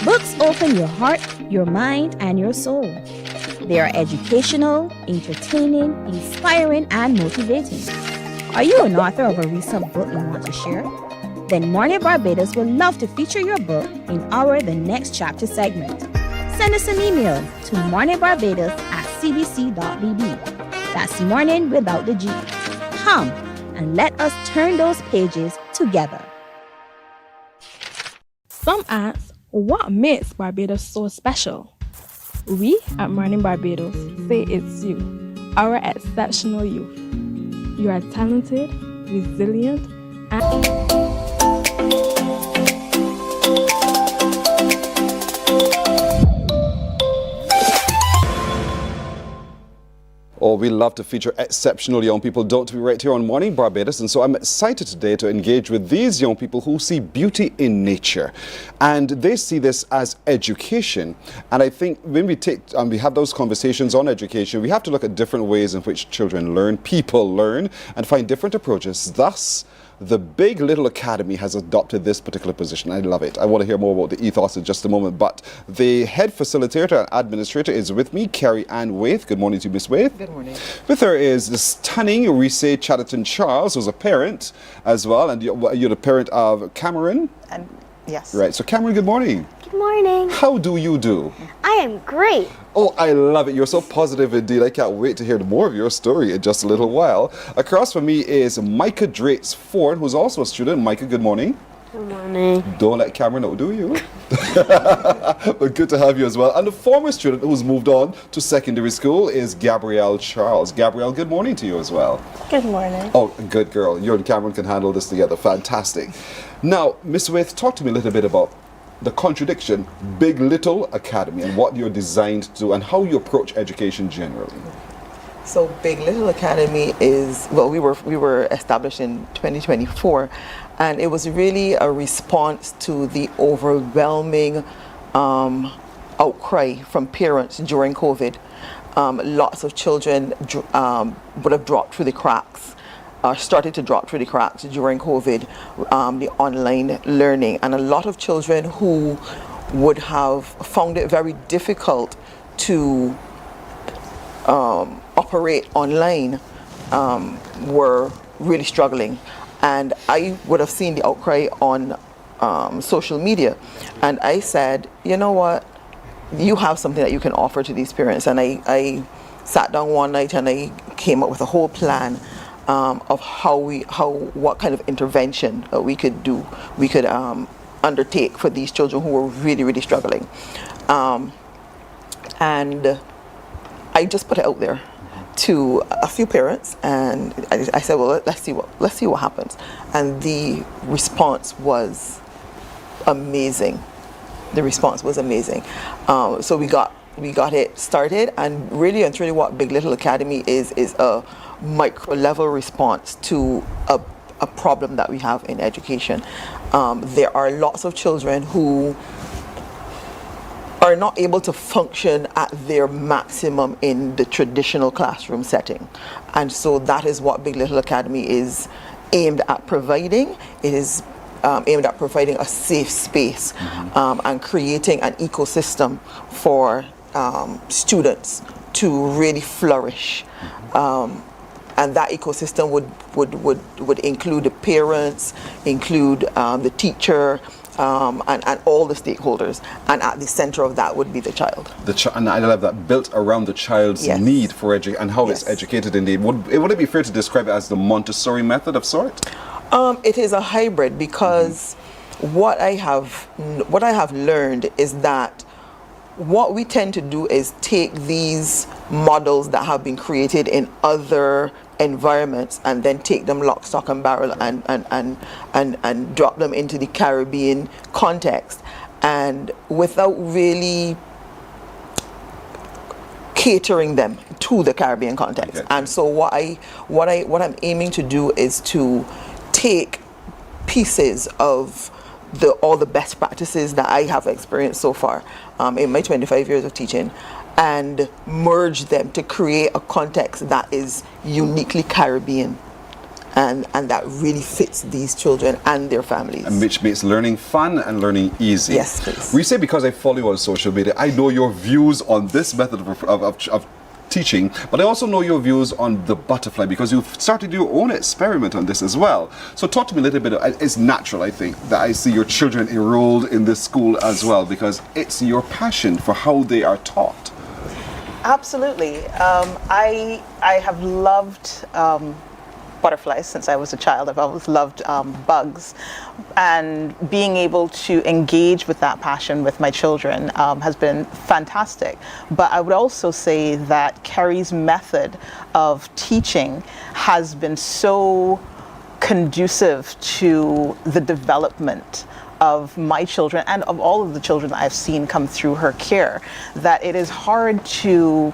Books open your heart, your mind, and your soul. They are educational, entertaining, inspiring, and motivating. Are you an author of a recent book you want to share? Then Mornin Barbados would love to feature your book in our The Next Chapter segment. Send us an email to morninbarbados@cbc.bb. That's morning without the G. Come and let us turn those pages together. Some ask, what makes Barbados so special? We at Mornin Barbados say it's you, our exceptional youth. You are talented, resilient, and... Oh, we love to feature exceptional young people, don't we, right here on Morning Barbados. And so I'm excited today to engage with these young people who see beauty in nature. And they see this as education. And I think when we take and we have those conversations on education, we have to look at different ways in which children learn, people learn, and find different approaches. Thus, the Big Little Academy has adopted this particular position. I love it. I want to hear more about the ethos in just a moment. But the head facilitator and administrator is with me, Carrie Ann Waith. Good morning to you, Miss Waith. Good morning. With her is the stunning Reese Chatterton Charles, who's a parent as well. And you're the parent of Cameron? And yes. Right. So Cameron, good morning. Good morning. How do you do? I am great. Oh, I love it. You're so positive indeed. I can't wait to hear more of your story in just a little while. Across from me is Micah Drates Ford, who's also a student. Micah, good morning. Good morning. Don't let Cameron know, do you? But good to have you as well. And the former student who's moved on to secondary school is Gabrielle Charles. Gabrielle, good morning to you as well. Good morning. Oh, good girl. You and Cameron can handle this together. Fantastic. Now, Miss Waith, talk to me a little bit about the contradiction, Big Little Academy, and what you're designed to do and how you approach education generally. So Big Little Academy is, well, we were established in 2024, and it was really a response to the overwhelming outcry from parents during COVID. Lots of children would have dropped through the cracks. Started to drop through the cracks during COVID, the online learning, and a lot of children who would have found it very difficult to operate online were really struggling. And I would have seen the outcry on social media, and I said, you know what, you have something that you can offer to these parents. And I sat down one night and I came up with a whole plan of what kind of intervention we could do, we could undertake for these children who were really, really struggling. And I just put it out there to a few parents, and I said, well, let's see what happens. And the response was amazing. The response was amazing. So we got it started, and really and truly what Big Little Academy is a micro level response to a problem that we have in education. There are lots of children who are not able to function at their maximum in the traditional classroom setting. And so that is what Big Little Academy is aimed at providing. It is aimed at providing a safe space and creating an ecosystem for students to really flourish. And that ecosystem would include the parents, include the teacher, and all the stakeholders. And at the center of that would be the child. And I love that, built around the child's need for education and how it's educated indeed. Would it be fair to describe it as the Montessori method of sort? It is a hybrid, because what I have learned is that what we tend to do is take these models that have been created in other environments and then take them lock, stock and barrel and drop them into the Caribbean context, and without really catering them to the Caribbean context. And so what I'm aiming to do is to take pieces of all the best practices that I have experienced so far in my 25 years of teaching, and merge them to create a context that is uniquely Caribbean and that really fits these children and their families. And which makes learning fun and learning easy. Yes, please. We say, because I follow you on social media, I know your views on this method of teaching, but I also know your views on the butterfly, because you've started your own experiment on this as well. So talk to me a little bit. It's natural, I think, that I see your children enrolled in this school as well, because it's your passion for how they are taught. Absolutely. I have loved butterflies since I was a child. I've always loved bugs, and being able to engage with that passion with my children has been fantastic. But I would also say that Carrie's method of teaching has been so conducive to the development of my children and of all of the children that I've seen come through her care, that it is hard to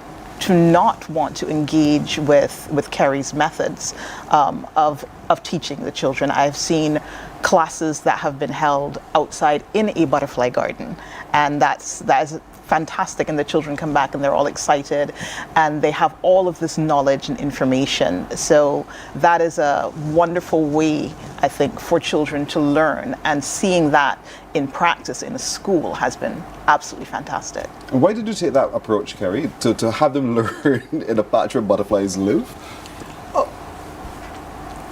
not want to engage with Kerry's methods of teaching the children. I've seen classes that have been held outside in a butterfly garden, and that is fantastic, and the children come back and they're all excited and they have all of this knowledge and information. So that is a wonderful way, I think, for children to learn, and seeing that in practice in a school has been absolutely fantastic. And why did you take that approach, Kerry, to have them learn in a patch where butterflies live?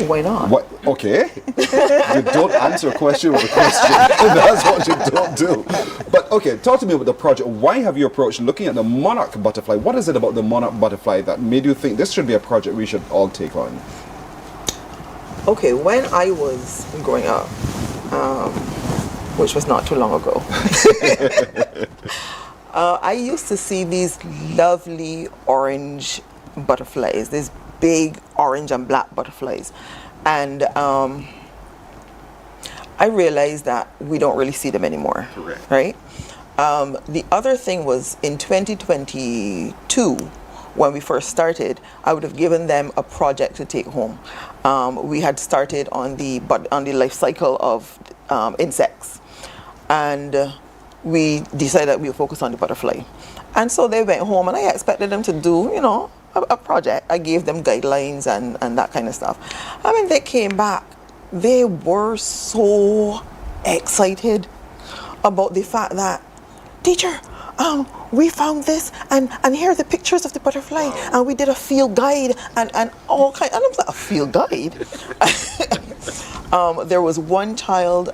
Why not? What? Okay. You don't answer a question with a question. That's what you don't do. But okay, talk to me about the project. Why have you approached looking at the monarch butterfly? What is it about the monarch butterfly that made you think this should be a project we should all take on? Okay, when I was growing up, which was not too long ago, I used to see these lovely orange butterflies, these big orange and black butterflies, and I realized that we don't really see them anymore. Correct. Right? The other thing was in 2022, when we first started, I would have given them a project to take home. We had started on the life cycle of insects, and we decided that we would focus on the butterfly. And so they went home, and I expected them to do, you know, a project. I gave them guidelines and that kind of stuff. I mean, they came back, they were so excited about the fact that, teacher, we found this, and here are the pictures of the butterfly, and we did a field guide and all kind. And I was like, a field guide? There was one child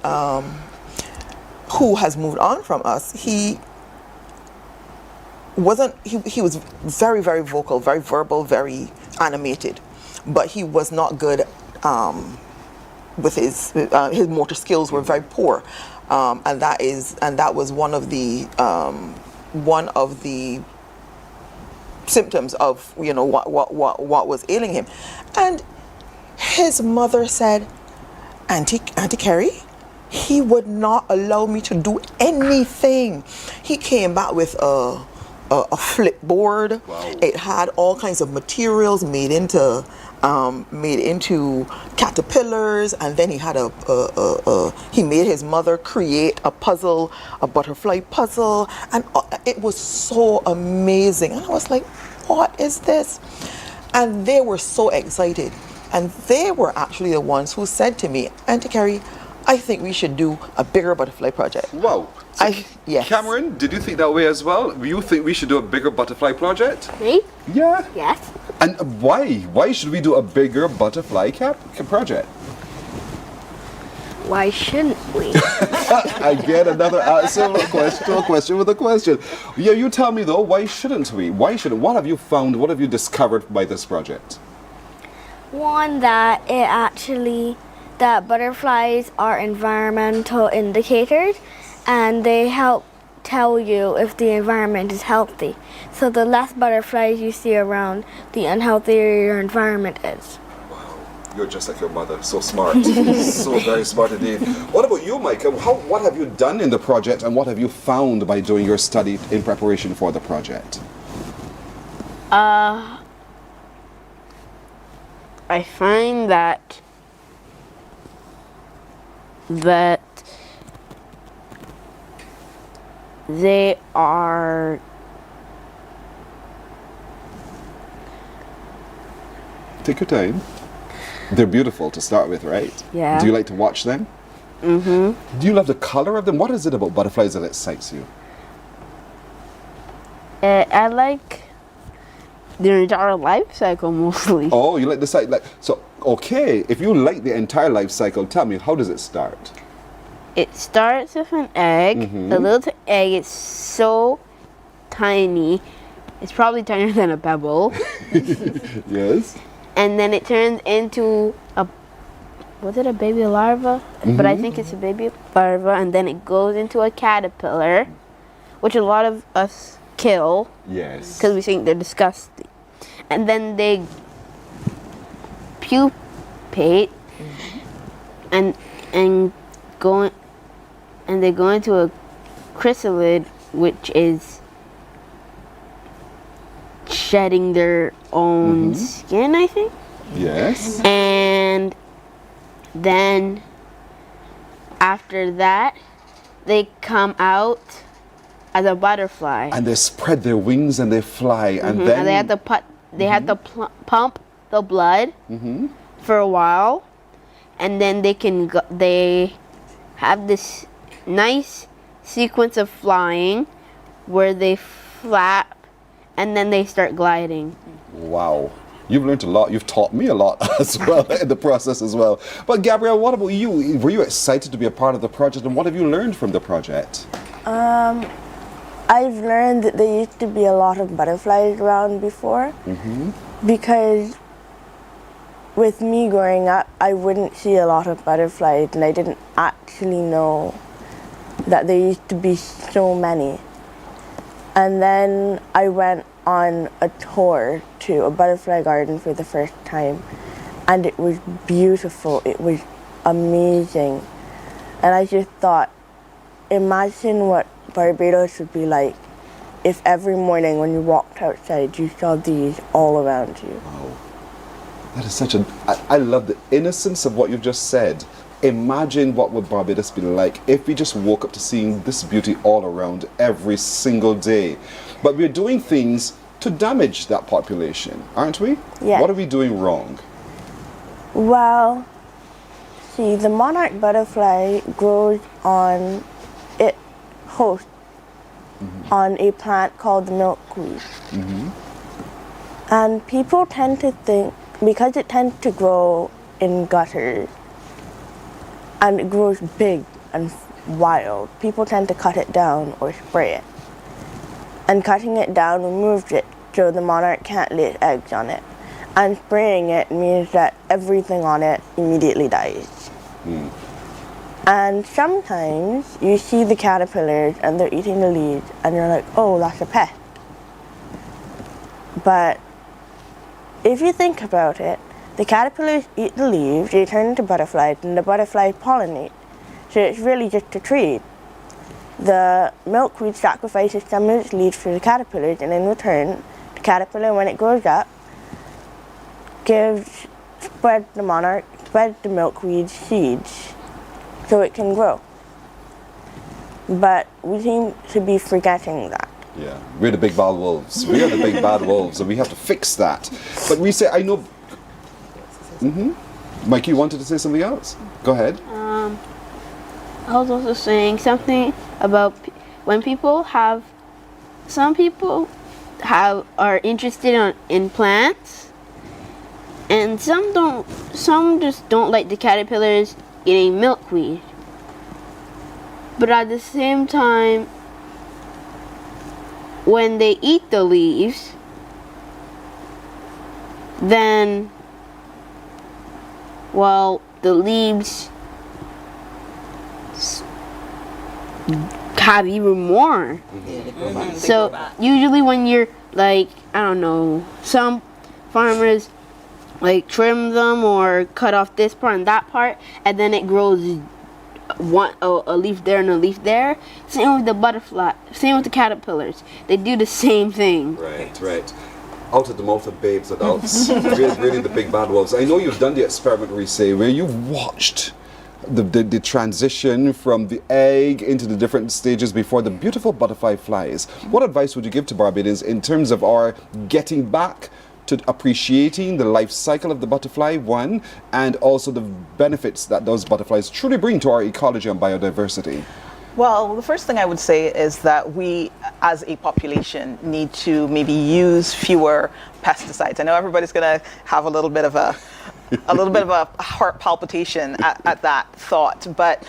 who has moved on from us. He was very, very vocal, very verbal, very animated, but he was not good with his motor skills were very poor, and that was one of the symptoms of, you know, what was ailing him. And his mother said, Auntie Kerry, he would not allow me to do anything. He came back with a flipboard. Wow. It had all kinds of materials made into caterpillars, and then he had he made his mother create a puzzle, a butterfly puzzle, and it was so amazing. And I was like, what is this? And they were so excited, and they were actually the ones who said to me, Auntie Kerry, I think we should do a bigger butterfly project. Wow. So yes. Cameron, did you think that way as well? You think we should do a bigger butterfly project? Me? Yeah. Yes. And why? Why should we do a bigger butterfly project? Why shouldn't we? I get another answer to a question with a question. Yeah, you tell me though, why shouldn't we? Why shouldn't? What have you found? What have you discovered by this project? One, that that butterflies are environmental indicators, and they help tell you if the environment is healthy. So the less butterflies you see around, the unhealthier your environment is. Wow, you're just like your mother, so smart. So very smart indeed. What about you, Micah? What have you done in the project, and what have you found by doing your study in preparation for the project? I find that they are Take your time. They're beautiful to start with, right? Yeah. Do you like to watch them? Mm-hmm. Do you love the color of them? What is it about butterflies that excites you? I like their entire life cycle mostly. Oh, you like the cycle. So, okay, if you like the entire life cycle, tell me, how does it start? It starts with an egg. Mm-hmm. The little egg is so tiny. It's probably tinier than a pebble. Yes. And then it turns into was it a baby larva? Mm-hmm. But I think it's a baby larva, and then it goes into a caterpillar, which a lot of us kill. Yes. Because we think they're disgusting. And then they pupate, and they go into a chrysalid, which is shedding their own skin, I think. Yes. And then after that, they come out as a butterfly. And they spread their wings and they fly, and then And they have to pump the blood for a while, and then they have this nice sequence of flying where they flap and then they start gliding. Wow. You've learned a lot. You've taught me a lot as well in the process as well. But Gabrielle, what about you? Were you excited to be a part of the project, and what have you learned from the project? I've learned that there used to be a lot of butterflies around before, because with me growing up, I wouldn't see a lot of butterflies, and I didn't actually know that there used to be so many. And then I went on a tour to a butterfly garden for the first time, and it was beautiful. It was amazing. And I just thought, imagine what Barbados would be like if every morning when you walked outside you saw these all around you. Wow. That is such I love the innocence of what you've just said. Imagine what would Barbados be like if we just woke up to seeing this beauty all around every single day. But we're doing things to damage that population, aren't we? Yeah. What are we doing wrong? Well, see, the monarch butterfly grows on, it hosts on a plant called the milkweed. And people tend to think, because it tends to grow in gutters, and it grows big and wild, people tend to cut it down or spray it. And cutting it down removes it so the monarch can't lay eggs on it. And spraying it means that everything on it immediately dies. And sometimes you see the caterpillars and they're eating the leaves and you're like, oh, that's a pest. But if you think about it, the caterpillars eat the leaves, they turn into butterflies, and the butterflies pollinate. So it's really just a trade. The milkweed sacrifices some of its leaves for the caterpillars, and in return, the caterpillar, when it grows up, spreads the milkweed seeds so it can grow. But we seem to be forgetting that. Yeah, we're the big bad wolves. We are the big bad wolves, and we have to fix that. But we say, I know. Mike, you wanted to say something else? Go ahead. I was also saying something about when some people are interested in plants, and some just don't like the caterpillars eating milkweed. But at the same time, when they eat the leaves, then, well, the leaves have even more. So usually when you're like, I don't know, some farmers like trim them or cut off this part and that part, and then it grows a leaf there and a leaf there. Same with the butterfly, same with the caterpillars. They do the same thing. Right. Out of the mouth of babes, adults. really the big bad wolves. I know you've done the experiment, Reese, where you've watched the transition from the egg into the different stages before the beautiful butterfly flies. What advice would you give to Barbadians in terms of our getting back to appreciating the life cycle of the butterfly, one, and also the benefits that those butterflies truly bring to our ecology and biodiversity? Well, the first thing I would say is that we, as a population, need to maybe use fewer pesticides. I know everybody's going to have a little bit of a heart palpitation at that thought, but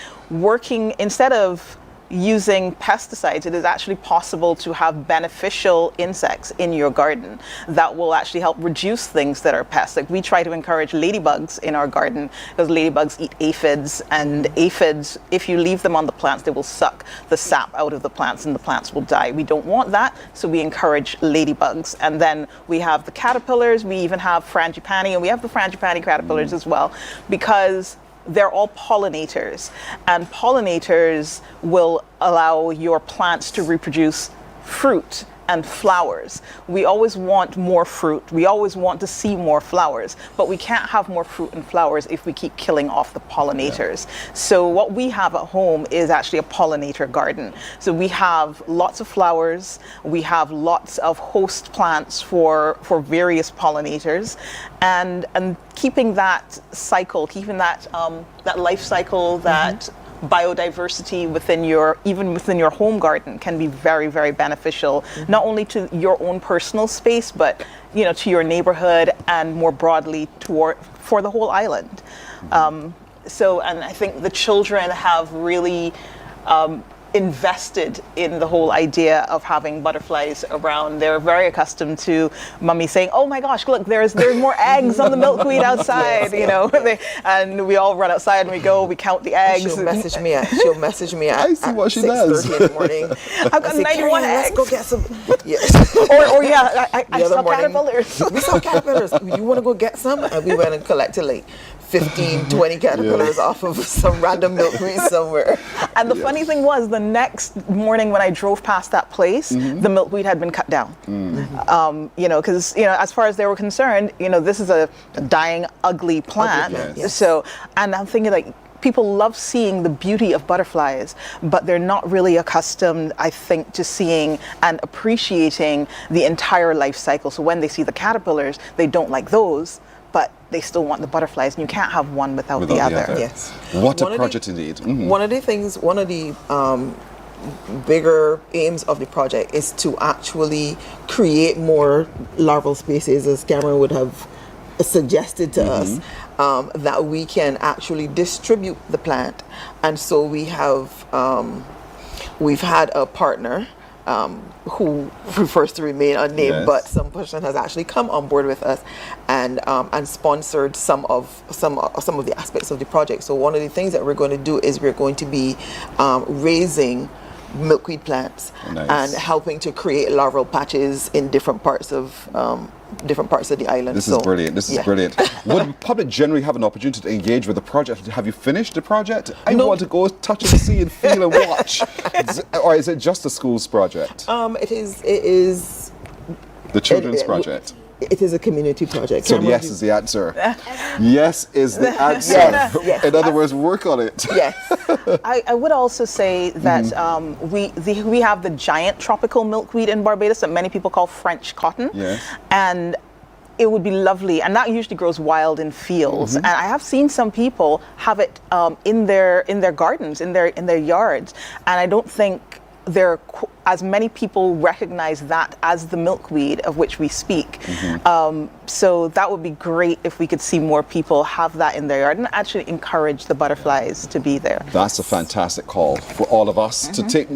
instead of using pesticides, it is actually possible to have beneficial insects in your garden that will actually help reduce things that are pests. Like, we try to encourage ladybugs in our garden because ladybugs eat aphids, and aphids, if you leave them on the plants, they will suck the sap out of the plants and the plants will die. We don't want that, so we encourage ladybugs. And then we have the caterpillars, we even have frangipani, and we have the frangipani caterpillars as well, because they're all pollinators, and pollinators will allow your plants to reproduce fruit and flowers. We always want more fruit. We always want to see more flowers, but we can't have more fruit and flowers if we keep killing off the pollinators. So what we have at home is actually a pollinator garden. So we have lots of flowers. We have lots of host plants for various pollinators, and keeping that cycle, keeping that life cycle, that biodiversity within your home garden can be very, very beneficial, not only to your own personal space, but to your neighborhood and more broadly for the whole island. So, and I think the children have really invested in the whole idea of having butterflies around. They're very accustomed to mommy saying, "Oh my gosh, look, there's more eggs on the milkweed outside," and we all run outside and we count the eggs. She'll message me at I see what she does. 6:30 in the morning. I've got 91 eggs. Let's go get some. I saw caterpillars. We saw caterpillars. You want to go get some? And we went and collected like 15, 20 caterpillars off of some random milkweed somewhere. And the funny thing was, the next morning when I drove past that place, the milkweed had been cut down. Because as far as they were concerned, this is a dying, ugly plant. So, and I'm thinking like, people love seeing the beauty of butterflies, but they're not really accustomed, I think, to seeing and appreciating the entire life cycle. So when they see the caterpillars, they don't like those, but they still want the butterflies, and you can't have one without the other. Yes. What a project indeed. One of the bigger aims of the project is to actually create more larval spaces, as Cameron would have suggested to us, that we can actually distribute the plant. And so we've had a partner who prefers to remain unnamed, but some person has actually come on board with us and sponsored some of the aspects of the project. So one of the things that we're going to do is we're going to be raising milkweed plants and helping to create larval patches in different parts of the island. This is brilliant. This is brilliant. Would the public generally have an opportunity to engage with the project? Have you finished the project? I want to go touch and see and feel and watch. Or is it just a school's project? It is the children's project. It is a community project. So yes is the answer. Yes is the answer. Yes. In other words, work on it. Yes. I would also say that we have the giant tropical milkweed in Barbados that many people call French cotton. Yes. And it would be lovely, and that usually grows wild in fields. And I have seen some people have it in their gardens, in their yards, and I don't think as many people recognize that as the milkweed of which we speak. So that would be great if we could see more people have that in their yard and actually encourage the butterflies to be there. That's a fantastic call for all of us to take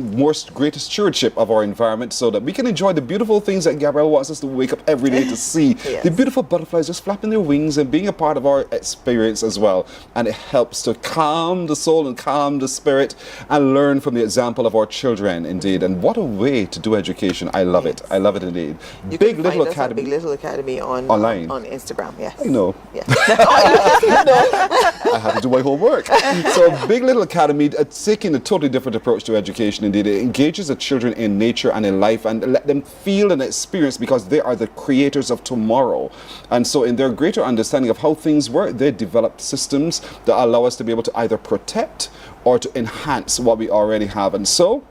greater stewardship of our environment so that we can enjoy the beautiful things that Gabrielle wants us to wake up every day to see. The beautiful butterflies just flapping their wings and being a part of our experience as well. And it helps to calm the soul and calm the spirit and learn from the example of our children indeed. And what a way to do education. I love it. I love it indeed. You Big Little Academy. Big Little Academy online. On Instagram, yes. I know. Yeah. I had to do my homework. So Big Little Academy, taking a totally different approach to education indeed. It engages the children in nature and in life and let them feel and experience because they are the creators of tomorrow. And so in their greater understanding of how things work, they develop systems that allow us to be able to either protect or to enhance what we already have. And so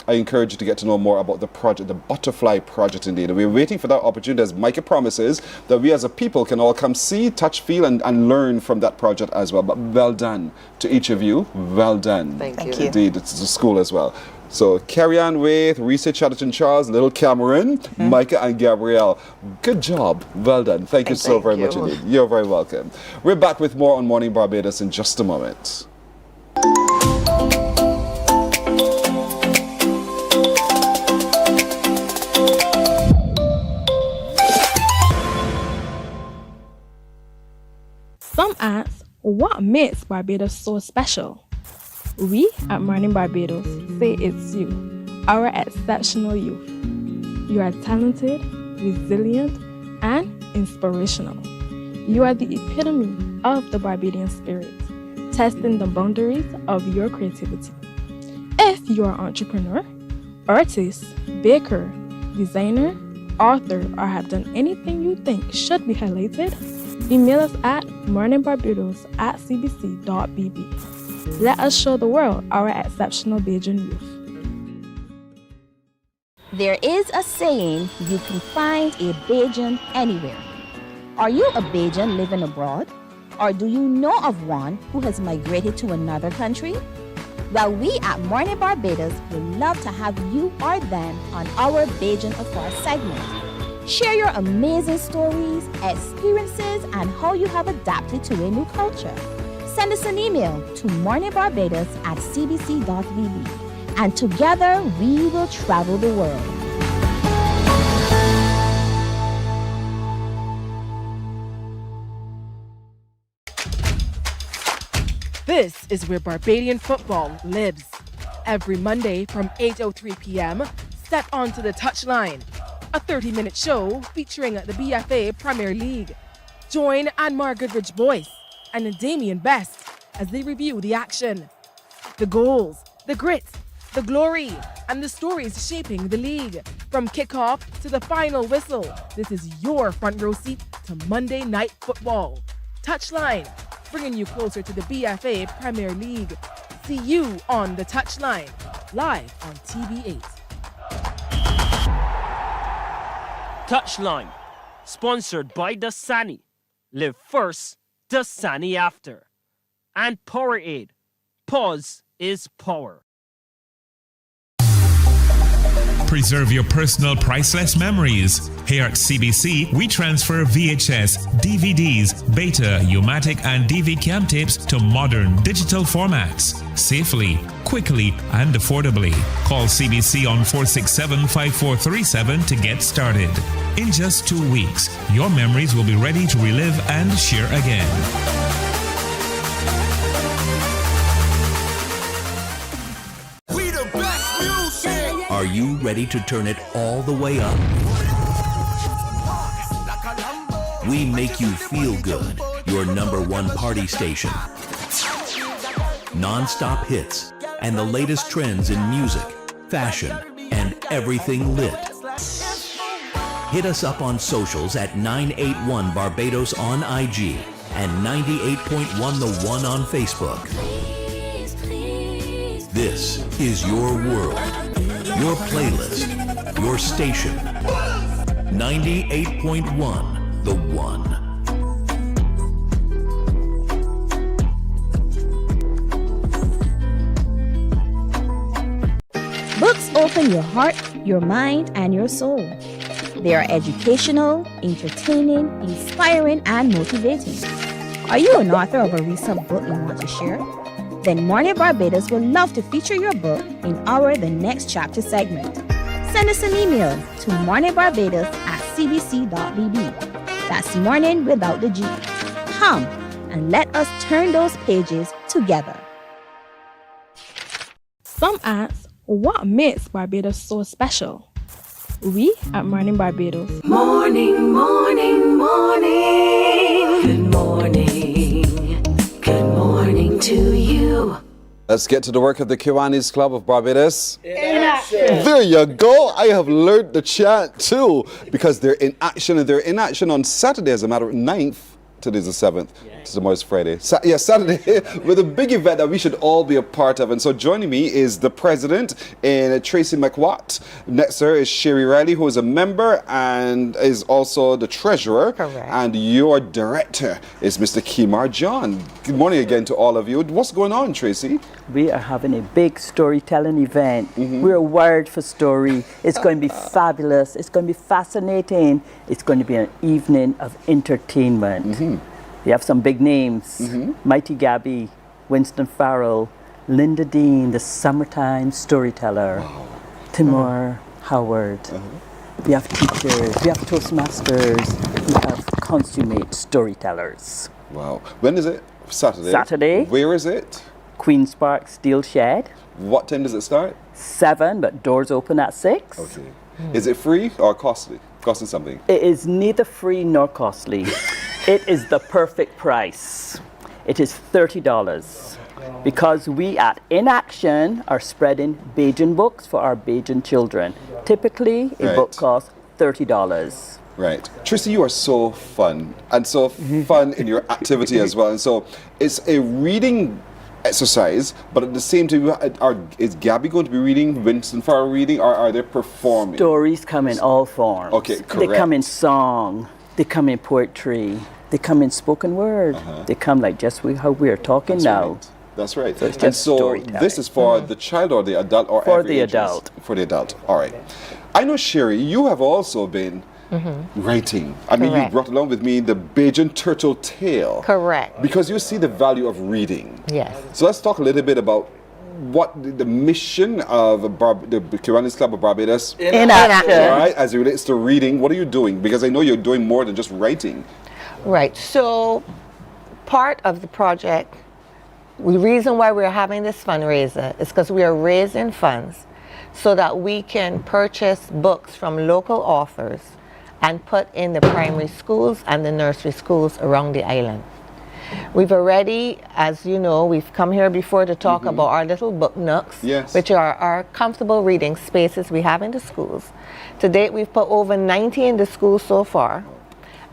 I encourage you to get to know more about the project, the Butterfly Project indeed. We're waiting for that opportunity, as Micah promises, that we as a people can all come see, touch, feel, and learn from that project as well. But well done to each of you. Well done. Thank you. Indeed, it's the school as well. So carry on with Reese Chatterton Charles, Little Cameron, Micah and Gabrielle. Good job. Well done. Thank you so very much indeed. You're very welcome. We're back with more on Morning Barbados in just a moment. Some ask, what makes Barbados so special? We at Mornin Barbados say it's you, our exceptional youth. You are talented, resilient, and inspirational. You are the epitome of the Barbadian spirit, testing the boundaries of your creativity. If you are an entrepreneur, artist, baker, designer, author, or have done anything you think should be highlighted? Email us at morninbarbados@cbc.bb. Let us show the world our exceptional Bajan youth. There is a saying, you can find a Bajan anywhere. Are you a Bajan living abroad? Or do you know of one who has migrated to another country? Well, we at Mornin Barbados would love to have you or them on our Bajan Afar segment. Share your amazing stories, experiences, and how you have adapted to a new culture. Send us an email to morninbarbados@cbc.bb, and together we will travel the world. This is where Barbadian football lives. Every Monday from 8:03 p.m., step onto the touchline. A 30-minute show featuring the BFA Premier League. Join Anmar Goodrich Boyce and Damian Best as they review the action, the goals, the grit, the glory, and the stories shaping the league. From kickoff to the final whistle, this is your front row seat to Monday Night Football. Touchline, bringing you closer to the BFA Premier League. See you on the touchline, live on TV8. Touchline, sponsored by Dasani. Live first, Dasani after. And Powerade. Pause is power. Preserve your personal priceless memories. Here at CBC, we transfer VHS, DVDs, Beta, U-matic, and DV cam tapes to modern digital formats. Safely, quickly, and affordably. Call CBC on 467-5437 to get started. In just 2 weeks, your memories will be ready to relive and share again. Are you ready to turn it all the way up? We make you feel good, your #1 party station. Non-stop hits and the latest trends in music, fashion, and everything lit. Hit us up on socials at 981 Barbados on IG and 98.1 The One on Facebook. This is your world. Your playlist, your station. 98.1, The One. Books open your heart, your mind, and your soul. They are educational, entertaining, inspiring, and motivating. Are you an author of a recent book you want to share? Then Mornin Barbados would love to feature your book in our The Next Chapter segment. Send us an email to morninbarbados@cbc.bb. That's morning without the G. Come and let us turn those pages together. Some ask, what makes Barbados so special? We at Mornin Barbados. Morning, morning, morning. Good morning. Good morning to you. Let's get to the work of the Kiwanis Club of Barbados. In action. There you go. I have learned the chant too, because they're in action, and they're in action on Saturday, as a matter of 9th. Today's the 7th. Tomorrow's Friday. Saturday with a big event that we should all be a part of. And so joining me is the president, and Tracy McWatt. Next to her is Sherry Riley, who is a member and is also the treasurer. Correct. And your director is Mr. Kimar John. Good morning again to all of you. What's going on, Tracy? We are having a big storytelling event. We're wired for story. It's going to be fabulous. It's going to be fascinating. It's going to be an evening of entertainment. We have some big names. Mighty Gabby, Winston Farrell, Linda Dean, the summertime storyteller, Timur Howard. We have teachers, we have Toastmasters, we have consummate storytellers. Wow. When is it? Saturday? Saturday. Where is it? Queen's Park Steel Shed. What time does it start? 7, but doors open at 6. Okay. Is it free or costly? Costing something? It is neither free nor costly. It is the perfect price. It is $30. because we at Inaction are spreading Bajan books for our Bajan children. Typically, a book costs $30. Right. Tracy, you are so fun and so fun in your activity as well. And so it's a reading exercise, but at the same time, is Gabby going to be reading, Winston Farrell reading, or are they performing? Stories come in all forms. Okay, correct. They come in song, they come in poetry, they come in spoken word, they come like just how we're talking now. Right. That's right. So it's And just so storytelling. this is for the child or the adult or For every the ages? adult. For the adult. All right. I know, Sherry, you have also been writing. I mean, you Correct. brought along with me the Bajan Turtle Tale. Correct. Because you see the value of reading. Yes. So let's talk a little bit about what the mission of the Kiwanis Club of Barbados In action. All right, as it relates to reading. What are you doing? Because I know you're doing more than just writing. Right. So, part of the project, the reason why we're having this fundraiser is because we are raising funds so that we can purchase books from local authors and put in the primary schools and the nursery schools around the island. We've already, as you know, we've come here before to talk about our little book nooks, which are our comfortable reading spaces we have in the schools. To date, we've put over 90 in the schools so far,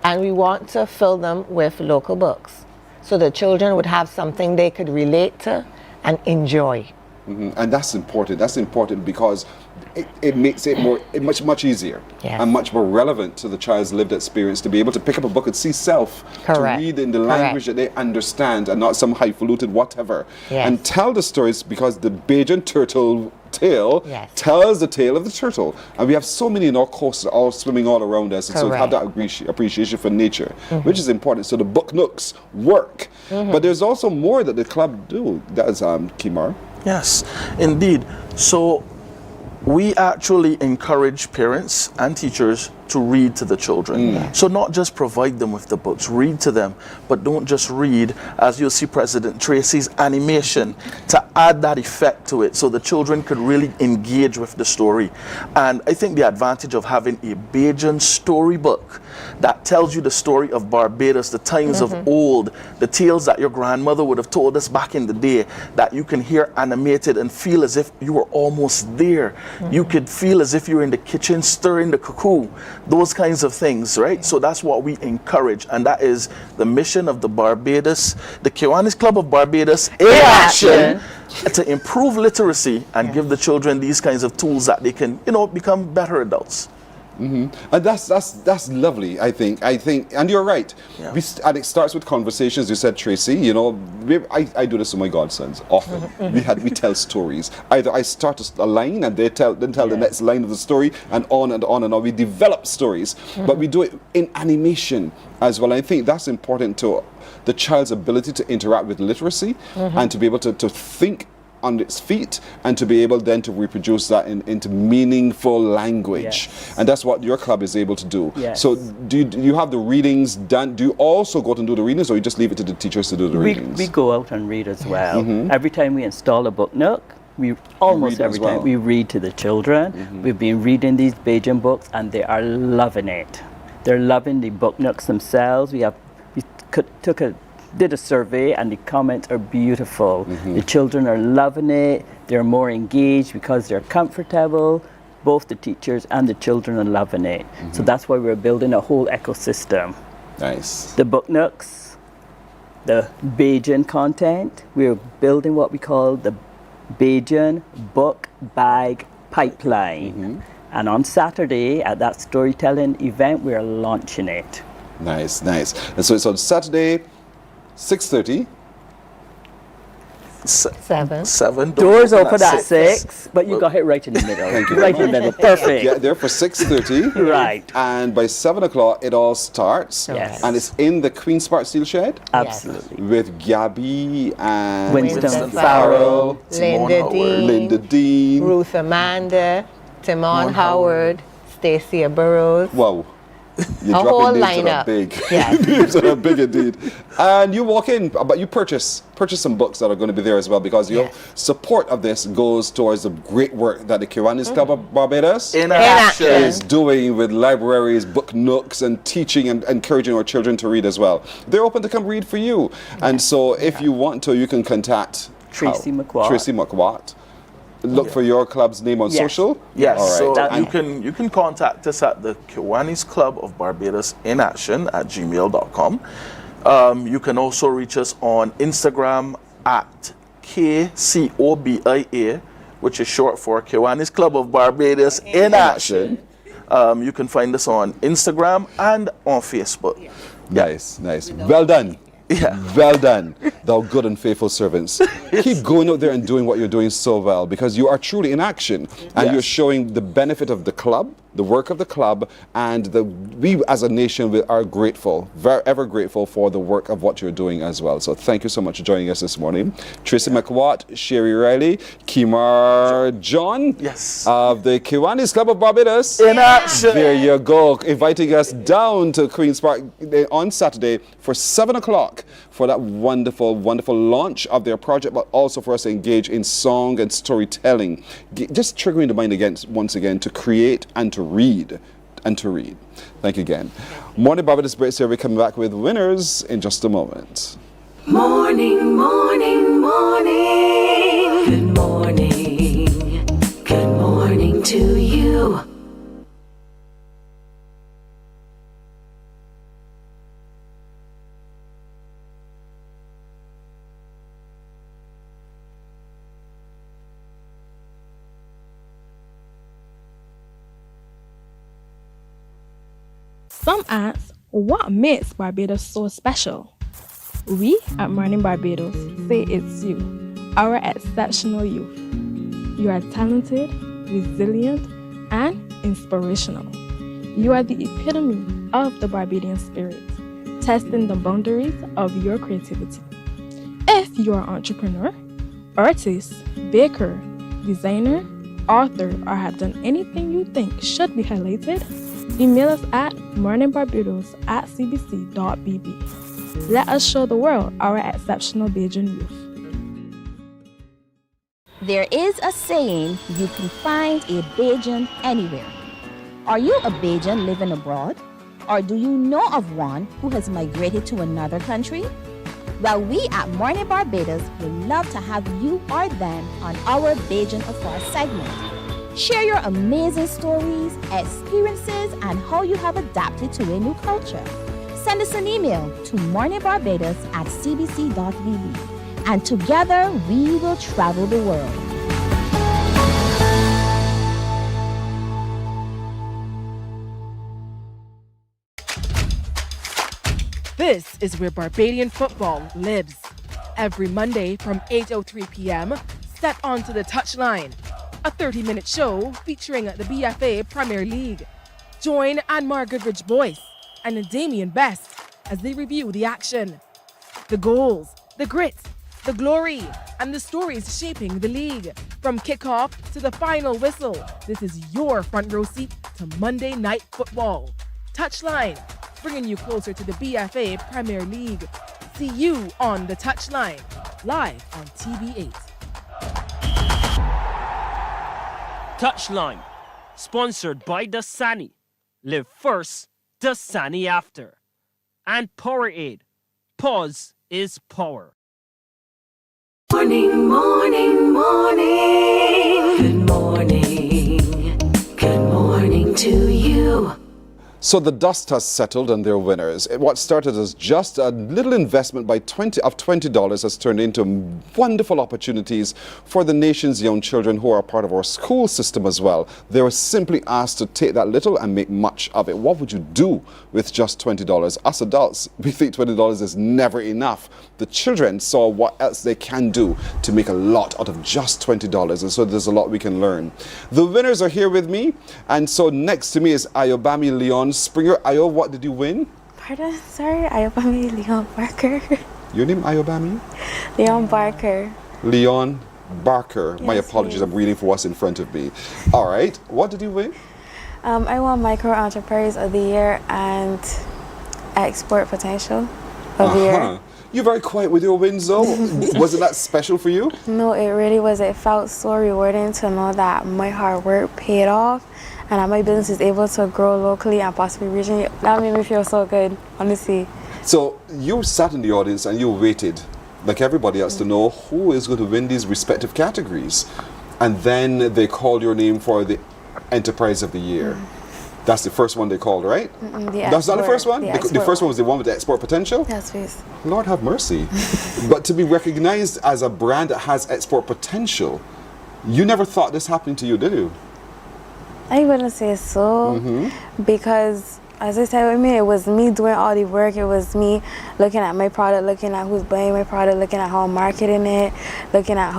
and we want to fill them with local books so the children would have something they could relate to and enjoy. And that's important. That's important because it makes it much easier and much more relevant to the child's lived experience to be able to pick up a book and see self, to read in the language that they understand and not some highfalutin whatever. And tell the stories because the Bajan Turtle Tale tells the tale of the turtle. And we have so many in our coasts all swimming all around us. And so we have that appreciation for nature, which is important. So the book nooks work. But there's also more that the club do. That's Kimar. Yes, indeed. So we actually encourage parents and teachers to read to the children. So not just provide them with the books, read to them, but don't just read, as you'll see President Tracy's animation to add that effect to it so the children could really engage with the story. And I think the advantage of having a Bajan storybook that tells you the story of Barbados, the times of old, the tales that your grandmother would have told us back in the day, that you can hear animated and feel as if you were almost there. You could feel as if you were in the kitchen stirring the cuckoo. Those kinds of things, right? So that's what we encourage, and that is the mission of the Kiwanis Club of Barbados in action to improve literacy and give the children these kinds of tools that they can, become better adults. And that's lovely, I think, and you're right. And it starts with conversations. You said, Tracy, I do this to my godsons often. We tell stories. Either I start a line and they tell the next line of the story, and on and on and on. We develop stories, but we do it in animation as well. I think that's important to the child's ability to interact with literacy and to be able to think on its feet and to be able then to reproduce that into meaningful language. And that's what your club is able to do. So do you have the readings done? Do you also go out and do the readings, or you just leave it to the teachers to do the readings? We go out and read as well. Every time we install a book nook, almost every time we read to the children. We've been reading these Bajan books and they are loving it. They're loving the book nooks themselves. We did a survey and the comments are beautiful. The children are loving it. They're more engaged because they're comfortable. Both the teachers and the children are loving it. So that's why we're building a whole ecosystem. Nice. The book nooks, the Bajan content, we're building what we call the Bajan book bag pipeline. And on Saturday at that storytelling event, we're launching it. Nice. And so it's on Saturday, 6:30. 7. Doors open at 6, but you got it right in the middle. Thank you. Right in the middle. Perfect. Get there for 6:30. Right. And by 7 o'clock, it all starts. Yes. And it's in the Queen's Park Steel Shed. Absolutely. With Gabby and Winston Farrell, Linda Dean, Ruth Amanda, Timon Howard, Stacia Burrows. Wow. You're a whole names lineup. That are big. Names that are big indeed. And you walk in, but you purchase some books that are going to be there as well, because your support of this goes towards the great work that the Kiwanis Club of Barbados is doing with libraries, book nooks, and teaching and encouraging our children to read as well. They're open to come read for you. And so if you want to, you can contact Tracy How? McWatt. Tracy McWatt. Look for your club's name on Yes. social? Yes, All right. so you can contact us at the Kiwanis Club of Barbados in Action at gmail.com. You can also reach us on Instagram at KCOBIA, which is short for Kiwanis Club of Barbados in Action. You can find us on Instagram and on Facebook. Nice, nice. Well done. Yeah. Well done, thou good and faithful servants. Keep going out there and doing what you're doing so well, because you are truly in action and Yes. you're showing the benefit of the club, the work of the club, and we as a nation are grateful, ever grateful for the work of what you're doing as well. So thank you so much for joining us this morning. Tracy McWatt, Sherry Riley, Kimar John of the Kiwanis Club of Barbados. In action. There you go, inviting us down to Queen's Park on Saturday for 7 o'clock for that wonderful, wonderful launch of their project, but also for us to engage in song and storytelling. Just triggering the mind again, once again, to create and to read. Thank you again. Morning Barbados breaks here. We're coming back with winners in just a moment. Morning, morning, morning. Good morning. Good morning to you. Some ask, what makes Barbados so special? We at Mornin Barbados say it's you, our exceptional youth. You are talented, resilient, and inspirational. You are the epitome of the Barbadian spirit, testing the boundaries of your creativity. If you are an entrepreneur, artist, baker, designer, author, or have done anything you think should be highlighted, email us at morninbarbados@cbc.bb. Let us show the world our exceptional Bajan youth. There is a saying, you can find a Bajan anywhere. Are you a Bajan living abroad? Or do you know of one who has migrated to another country? Well, we at Mornin Barbados would love to have you or them on our Bajan Affairs segment. Share your amazing stories, experiences, and how you have adapted to a new culture. Send us an email to morninbarbados@cbc.bb, and together we will travel the world. This is where Barbadian football lives. Every Monday from 8:03 p.m., step onto the touchline. A 30-minute show featuring the BFA Premier League. Join Anmar Goodrich Boyce and Damien Best as they review the action, the goals, the grit, the glory, and the stories shaping the league. From kickoff to the final whistle, this is your front row seat to Monday Night Football. Touchline, bringing you closer to the BFA Premier League. See you on the touchline, live on TV8. Touchline, sponsored by Dasani. Live first, Dasani after. And Powerade. Pause is power. Morning, morning, morning. Good morning. Good morning to you. So the dust has settled on their winners. What started as just a little investment of $20 has turned into wonderful opportunities for the nation's young children who are part of our school system as well. They were simply asked to take that little and make much of it. What would you do with just $20? Us adults, we think $20 is never enough. The children saw what else they can do to make a lot out of just $20, and so there's a lot we can learn. The winners are here with me, and so next to me is Ayobami Leon Springer. Ayo, what did you win? Pardon? Sorry, Ayobami Leon Barker. Your name, Ayobami? Leon Barker. Leon Barker. My Yes, apologies, please. I'm reading for what's in front of me. All right, what did you win? I won Micro Enterprise of the Year and Export Potential of the Year. You're very quiet with your wins, though. Wasn't that special for you? No, it really was. It felt so rewarding to know that my hard work paid off and that my business is able to grow locally and possibly regionally. That made me feel so good, honestly. So you sat in the audience and you waited like everybody else, to know who is going to win these respective categories. And then they call your name for the Enterprise of the Year. That's the first one they called, right? That's not the first one? The first one was the one with the export potential? Yes, please. Lord have mercy. But to be recognized as a brand that has export potential, you never thought this happened to you, did you? I wouldn't say so, because as I said, it was me doing all the work. It was me looking at my product, looking at who's buying my product, looking at how I'm marketing it, looking at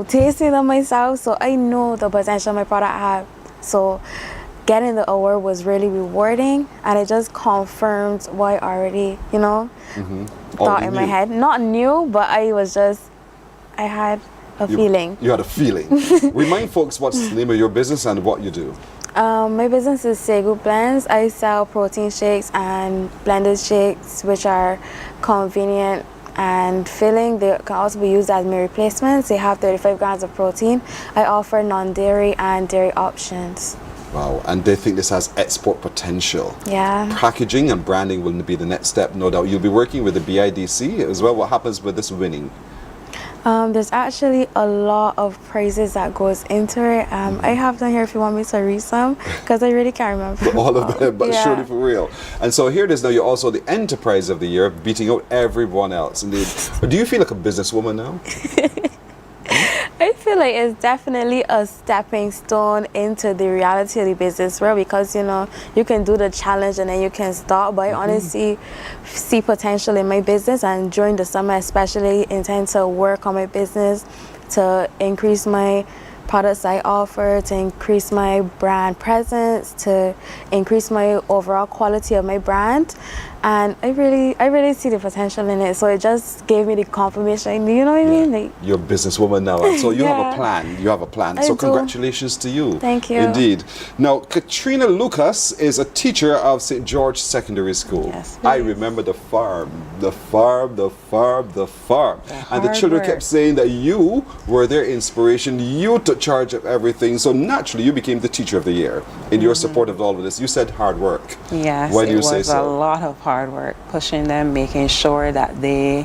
tasting them myself. So I know the potential my product had. So getting the award was really rewarding, and it just confirmed what I already, thought in my head. Not new, but I had a feeling. You had a feeling. Remind folks what's the name of your business and what you do. My business is Segu Blends. I sell protein shakes and blended shakes, which are convenient and filling. They can also be used as meal replacements. They have 35 grams of protein. I offer non-dairy and dairy options. Wow, and they think this has export potential. Yeah. Packaging and branding will be the next step, no doubt. You'll be working with the BIDC as well. What happens with this winning? There's actually a lot of prizes that goes into it. I have them here if you want me to read some, because I really can't remember. All of them, but surely for real. And so here it is now, you're also the Enterprise of the Year, beating out everyone else. Indeed. Do you feel like a businesswoman now? I feel like it's definitely a stepping stone into the reality of the business world, because you can do the challenge and then you can start. But I honestly see potential in my business, and during the summer especially intend to work on my business to increase my products I offer, to increase my brand presence, to increase my overall quality of my brand. And I really see the potential in it. So it just gave me the confirmation. You know what I mean? Like, you're a businesswoman now, and so you have a plan. You have a plan. So congratulations to you. Thank you. Indeed. Now, Katrina Lucas is a teacher of St. George Secondary School. Yes, I remember the farm. And the children kept saying that you were their inspiration. You took charge of everything. So naturally, you became the Teacher of the Year. In your support of all of this, you said hard work. Yes, Why do you it say was so? a lot of hard work, pushing them, making sure that they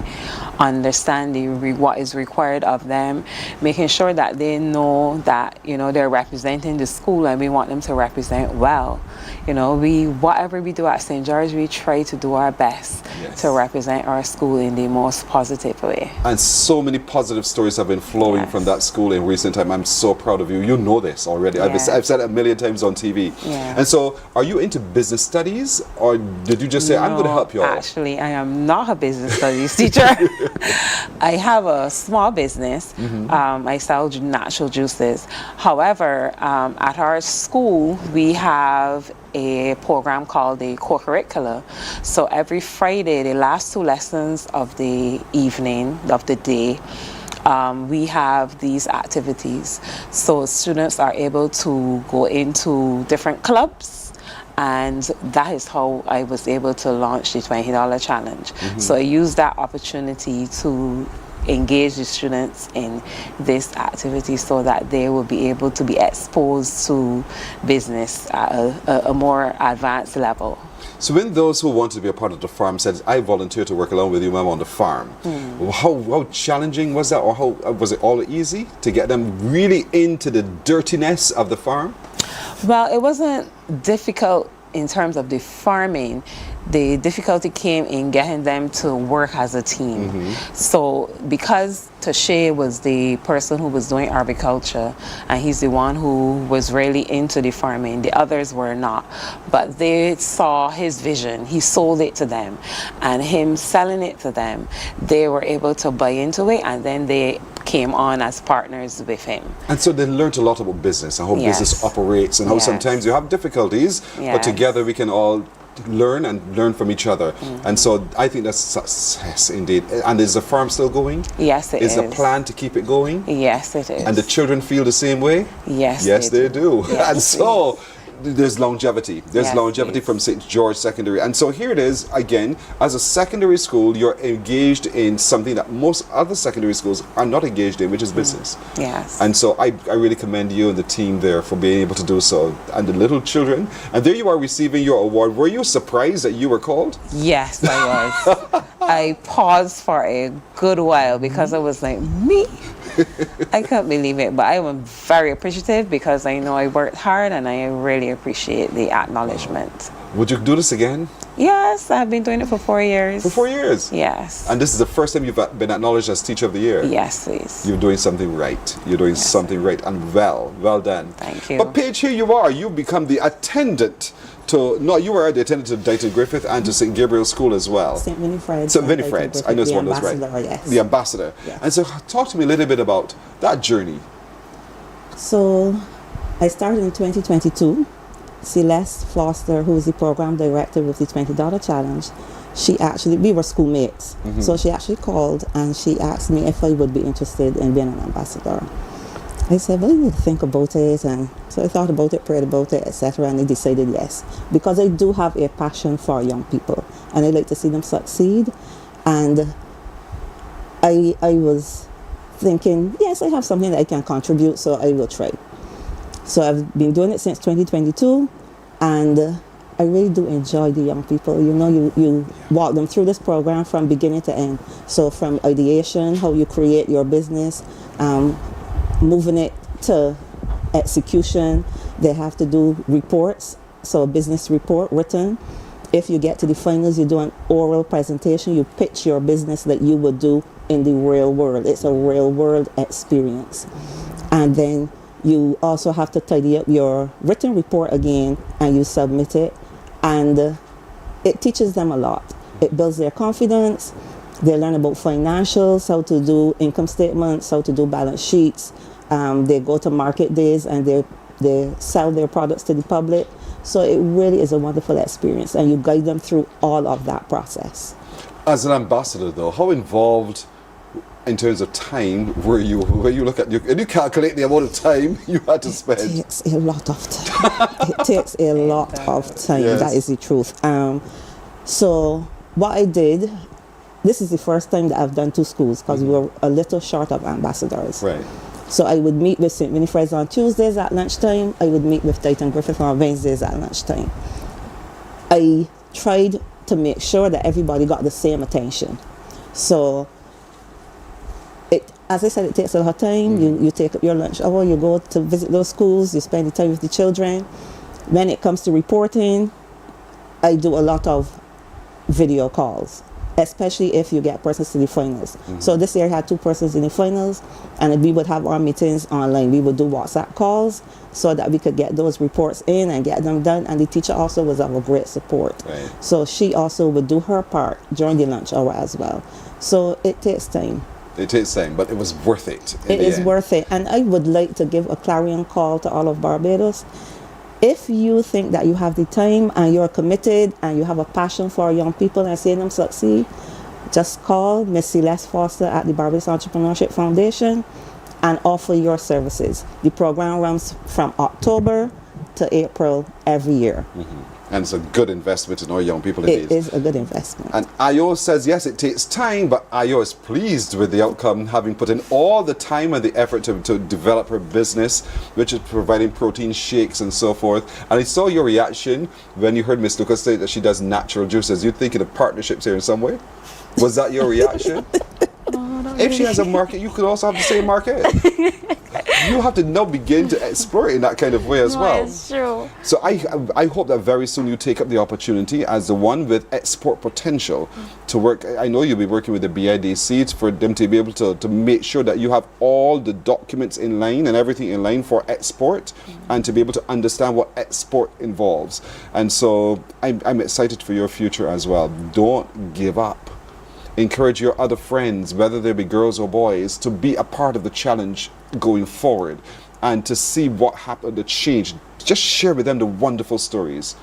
understand what is required of them, making sure that they know that they're representing the school, and we want them to represent well. Whatever we do at St. George, we try to do our best to represent our school in the most positive way. And so many positive stories have been flowing from that school in recent time. I'm so proud of you. You know this already. I've said it a million times on TV. Yeah. And so, are you into business studies, or did you just say, I'm going to help you all? Actually, I am not a business studies teacher. I have a small business. I sell natural juices. However, at our school, we have a program called the co-curricular. So every Friday, the last 2 lessons of the evening, of the day, we have these activities. So students are able to go into different clubs, and that is how I was able to launch the $20 challenge. So I used that opportunity to engage the students in this activity so that they will be able to be exposed to business at a more advanced level. So when those who want to be a part of the farm said, I volunteer to work along with you, ma'am, on the farm, how challenging was that, or how was it all easy to get them really into the dirtiness of the farm? Well, it wasn't difficult in terms of the farming. The difficulty came in getting them to work as a team. So because Tashay was the person who was doing arboriculture, and he's the one who was really into the farming, the others were not. But they saw his vision. He sold it to them, and him selling it to them, they were able to buy into it, and then they came on as partners with him. And so they learned a lot about business and how business operates, and how sometimes you have difficulties, but together we can all learn from each other. And so I think that's success indeed. And is the farm still going? Yes, it is. Is the plan to keep it going? Yes, it is. And the children feel the same way? Yes, they do. Yes, And so There's longevity. There's Yes, longevity please. from St. George Secondary. And so here it is, again, as a secondary school, you're engaged in something that most other secondary schools are not engaged in, which is business. Yes. And so I really commend you and the team there for being able to do so. And the little children. And there you are receiving your award. Were you surprised that you were called? Yes, I was. I paused for a good while because I was like, me? I couldn't believe it, but I am very appreciative because I know I worked hard and I really appreciate the acknowledgement. Would you do this again? Yes, I've been doing it for 4 years. For 4 years? Yes. And this is the first time you've been acknowledged as Teacher of the Year? Yes, please. You're doing something right. You're doing something right and well done. Thank you. But Paige, here you are. You've become the attendant to, no, you were the attendant to Dayton Griffith and to St. Gabriel's School as well. St. Winifred's. St. Winifred's. I know it's one of those, right? The ambassador, yes. The ambassador. Yes. And so talk to me a little bit about that journey. So I started in 2022. Celeste Foster, who is the program director with the $20 challenge, she actually, we were schoolmates. So she actually called and she asked me if I would be interested in being an ambassador. I said, well, you need to think about it. And so I thought about it, prayed about it, etc. And I decided yes. Because I do have a passion for young people and I like to see them succeed. And I was thinking, yes, I have something that I can contribute, so I will try. So I've been doing it since 2022, and I really do enjoy the young people. You know, you walk them through this program from beginning to end. So from ideation, how you create your business, moving it to execution. They have to do reports, so a business report written. If you get to the finals, you do an oral presentation. You pitch your business that you would do in the real world. It's a real world experience. And then you also have to tidy up your written report again and you submit it. And it teaches them a lot. It builds their confidence. They learn about financials, how to do income statements, how to do balance sheets. They go to market days and they sell their products to the public. So it really is a wonderful experience and you guide them through all of that process. As an ambassador though, how involved in terms of time were you, when you look at and you calculate the amount of time you had to spend? It takes a lot of time. It takes a lot of time. Yes. That is the truth. So what I did, this is the first time that I've done 2 schools because we were a little short of ambassadors. Right. So I would meet with St. Winifred's on Tuesdays at lunchtime. I would meet with Dayton Griffith on Wednesdays at lunchtime. I tried to make sure that everybody got the same attention. So as I said, it takes a lot of time. You take up your lunch hour, you go to visit those schools, you spend the time with the children. When it comes to reporting, I do a lot of video calls, especially if you get persons to the finals. So this year I had 2 persons in the finals, and we would have our meetings online. We would do WhatsApp calls so that we could get those reports in and get them done. And the teacher also was our great support. Right. So she also would do her part during the lunch hour as well. So it takes time. It takes time, but it was worth it. It is worth it. And I would like to give a clarion call to all of Barbados. If you think that you have the time and you're committed and you have a passion for young people and seeing them succeed, just call Miss Celeste Foster at the Barbados Entrepreneurship Foundation and offer your services. The program runs from October to April every year. And it's a good investment in our young people indeed. It is a good investment. And Ayo says, yes, it takes time, but Ayo is pleased with the outcome, having put in all the time and the effort to develop her business, which is providing protein shakes and so forth. And I saw your reaction when you heard Miss Lucas say that she does natural juices. You're thinking of partnerships here in some way? Was that your reaction? If she has a market, you could also have the same market. You have to now begin to explore it in that kind of way as well. It's true. So I hope that very soon you take up the opportunity as the one with export potential to work. I know you'll be working with the BIDC for them to be able to make sure that you have all the documents in line and everything in line for export and to be able to understand what export involves. And so I'm excited for your future as well. Don't give up. Encourage your other friends, whether they be girls or boys, to be a part of the challenge going forward and to see what happened, the change. Just share with them the wonderful stories.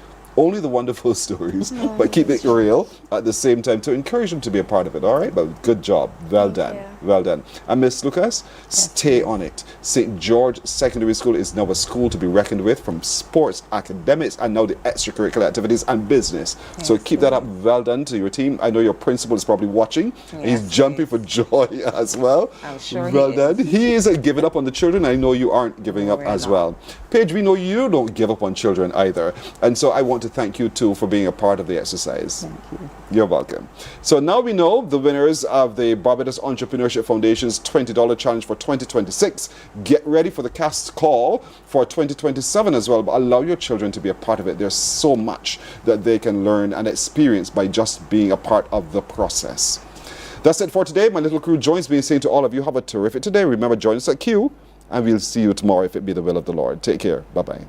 only the wonderful stories, but keep it real at the same time to encourage them to be a part of it. All right, but good job, well done, well done. And Miss Lucas, stay on it. St. George Secondary School is now a school to be reckoned with, from sports, academics, and now the extracurricular activities and business. So keep that up. Well done to your team. I know your principal is probably watching. He's jumping for joy as well. I'm sure well done. He isn't giving up on the children. I know you aren't giving up as well. Paige, we know you don't give up on children either. And so I want to thank you too for being a part of the exercise. Thank you. You're welcome. So now we know the winners of the Barbados Entrepreneurship Foundation's $20 challenge for 2026. Get ready for the cast call for 2027 as well. But allow your children to be a part of it. There's so much that they can learn and experience by just being a part of the process. That's it for today. My little crew joins me in saying to all of you, have a terrific day. Remember, join us at Q, and we'll see you tomorrow if it be the will of the Lord. Take care. Bye-bye.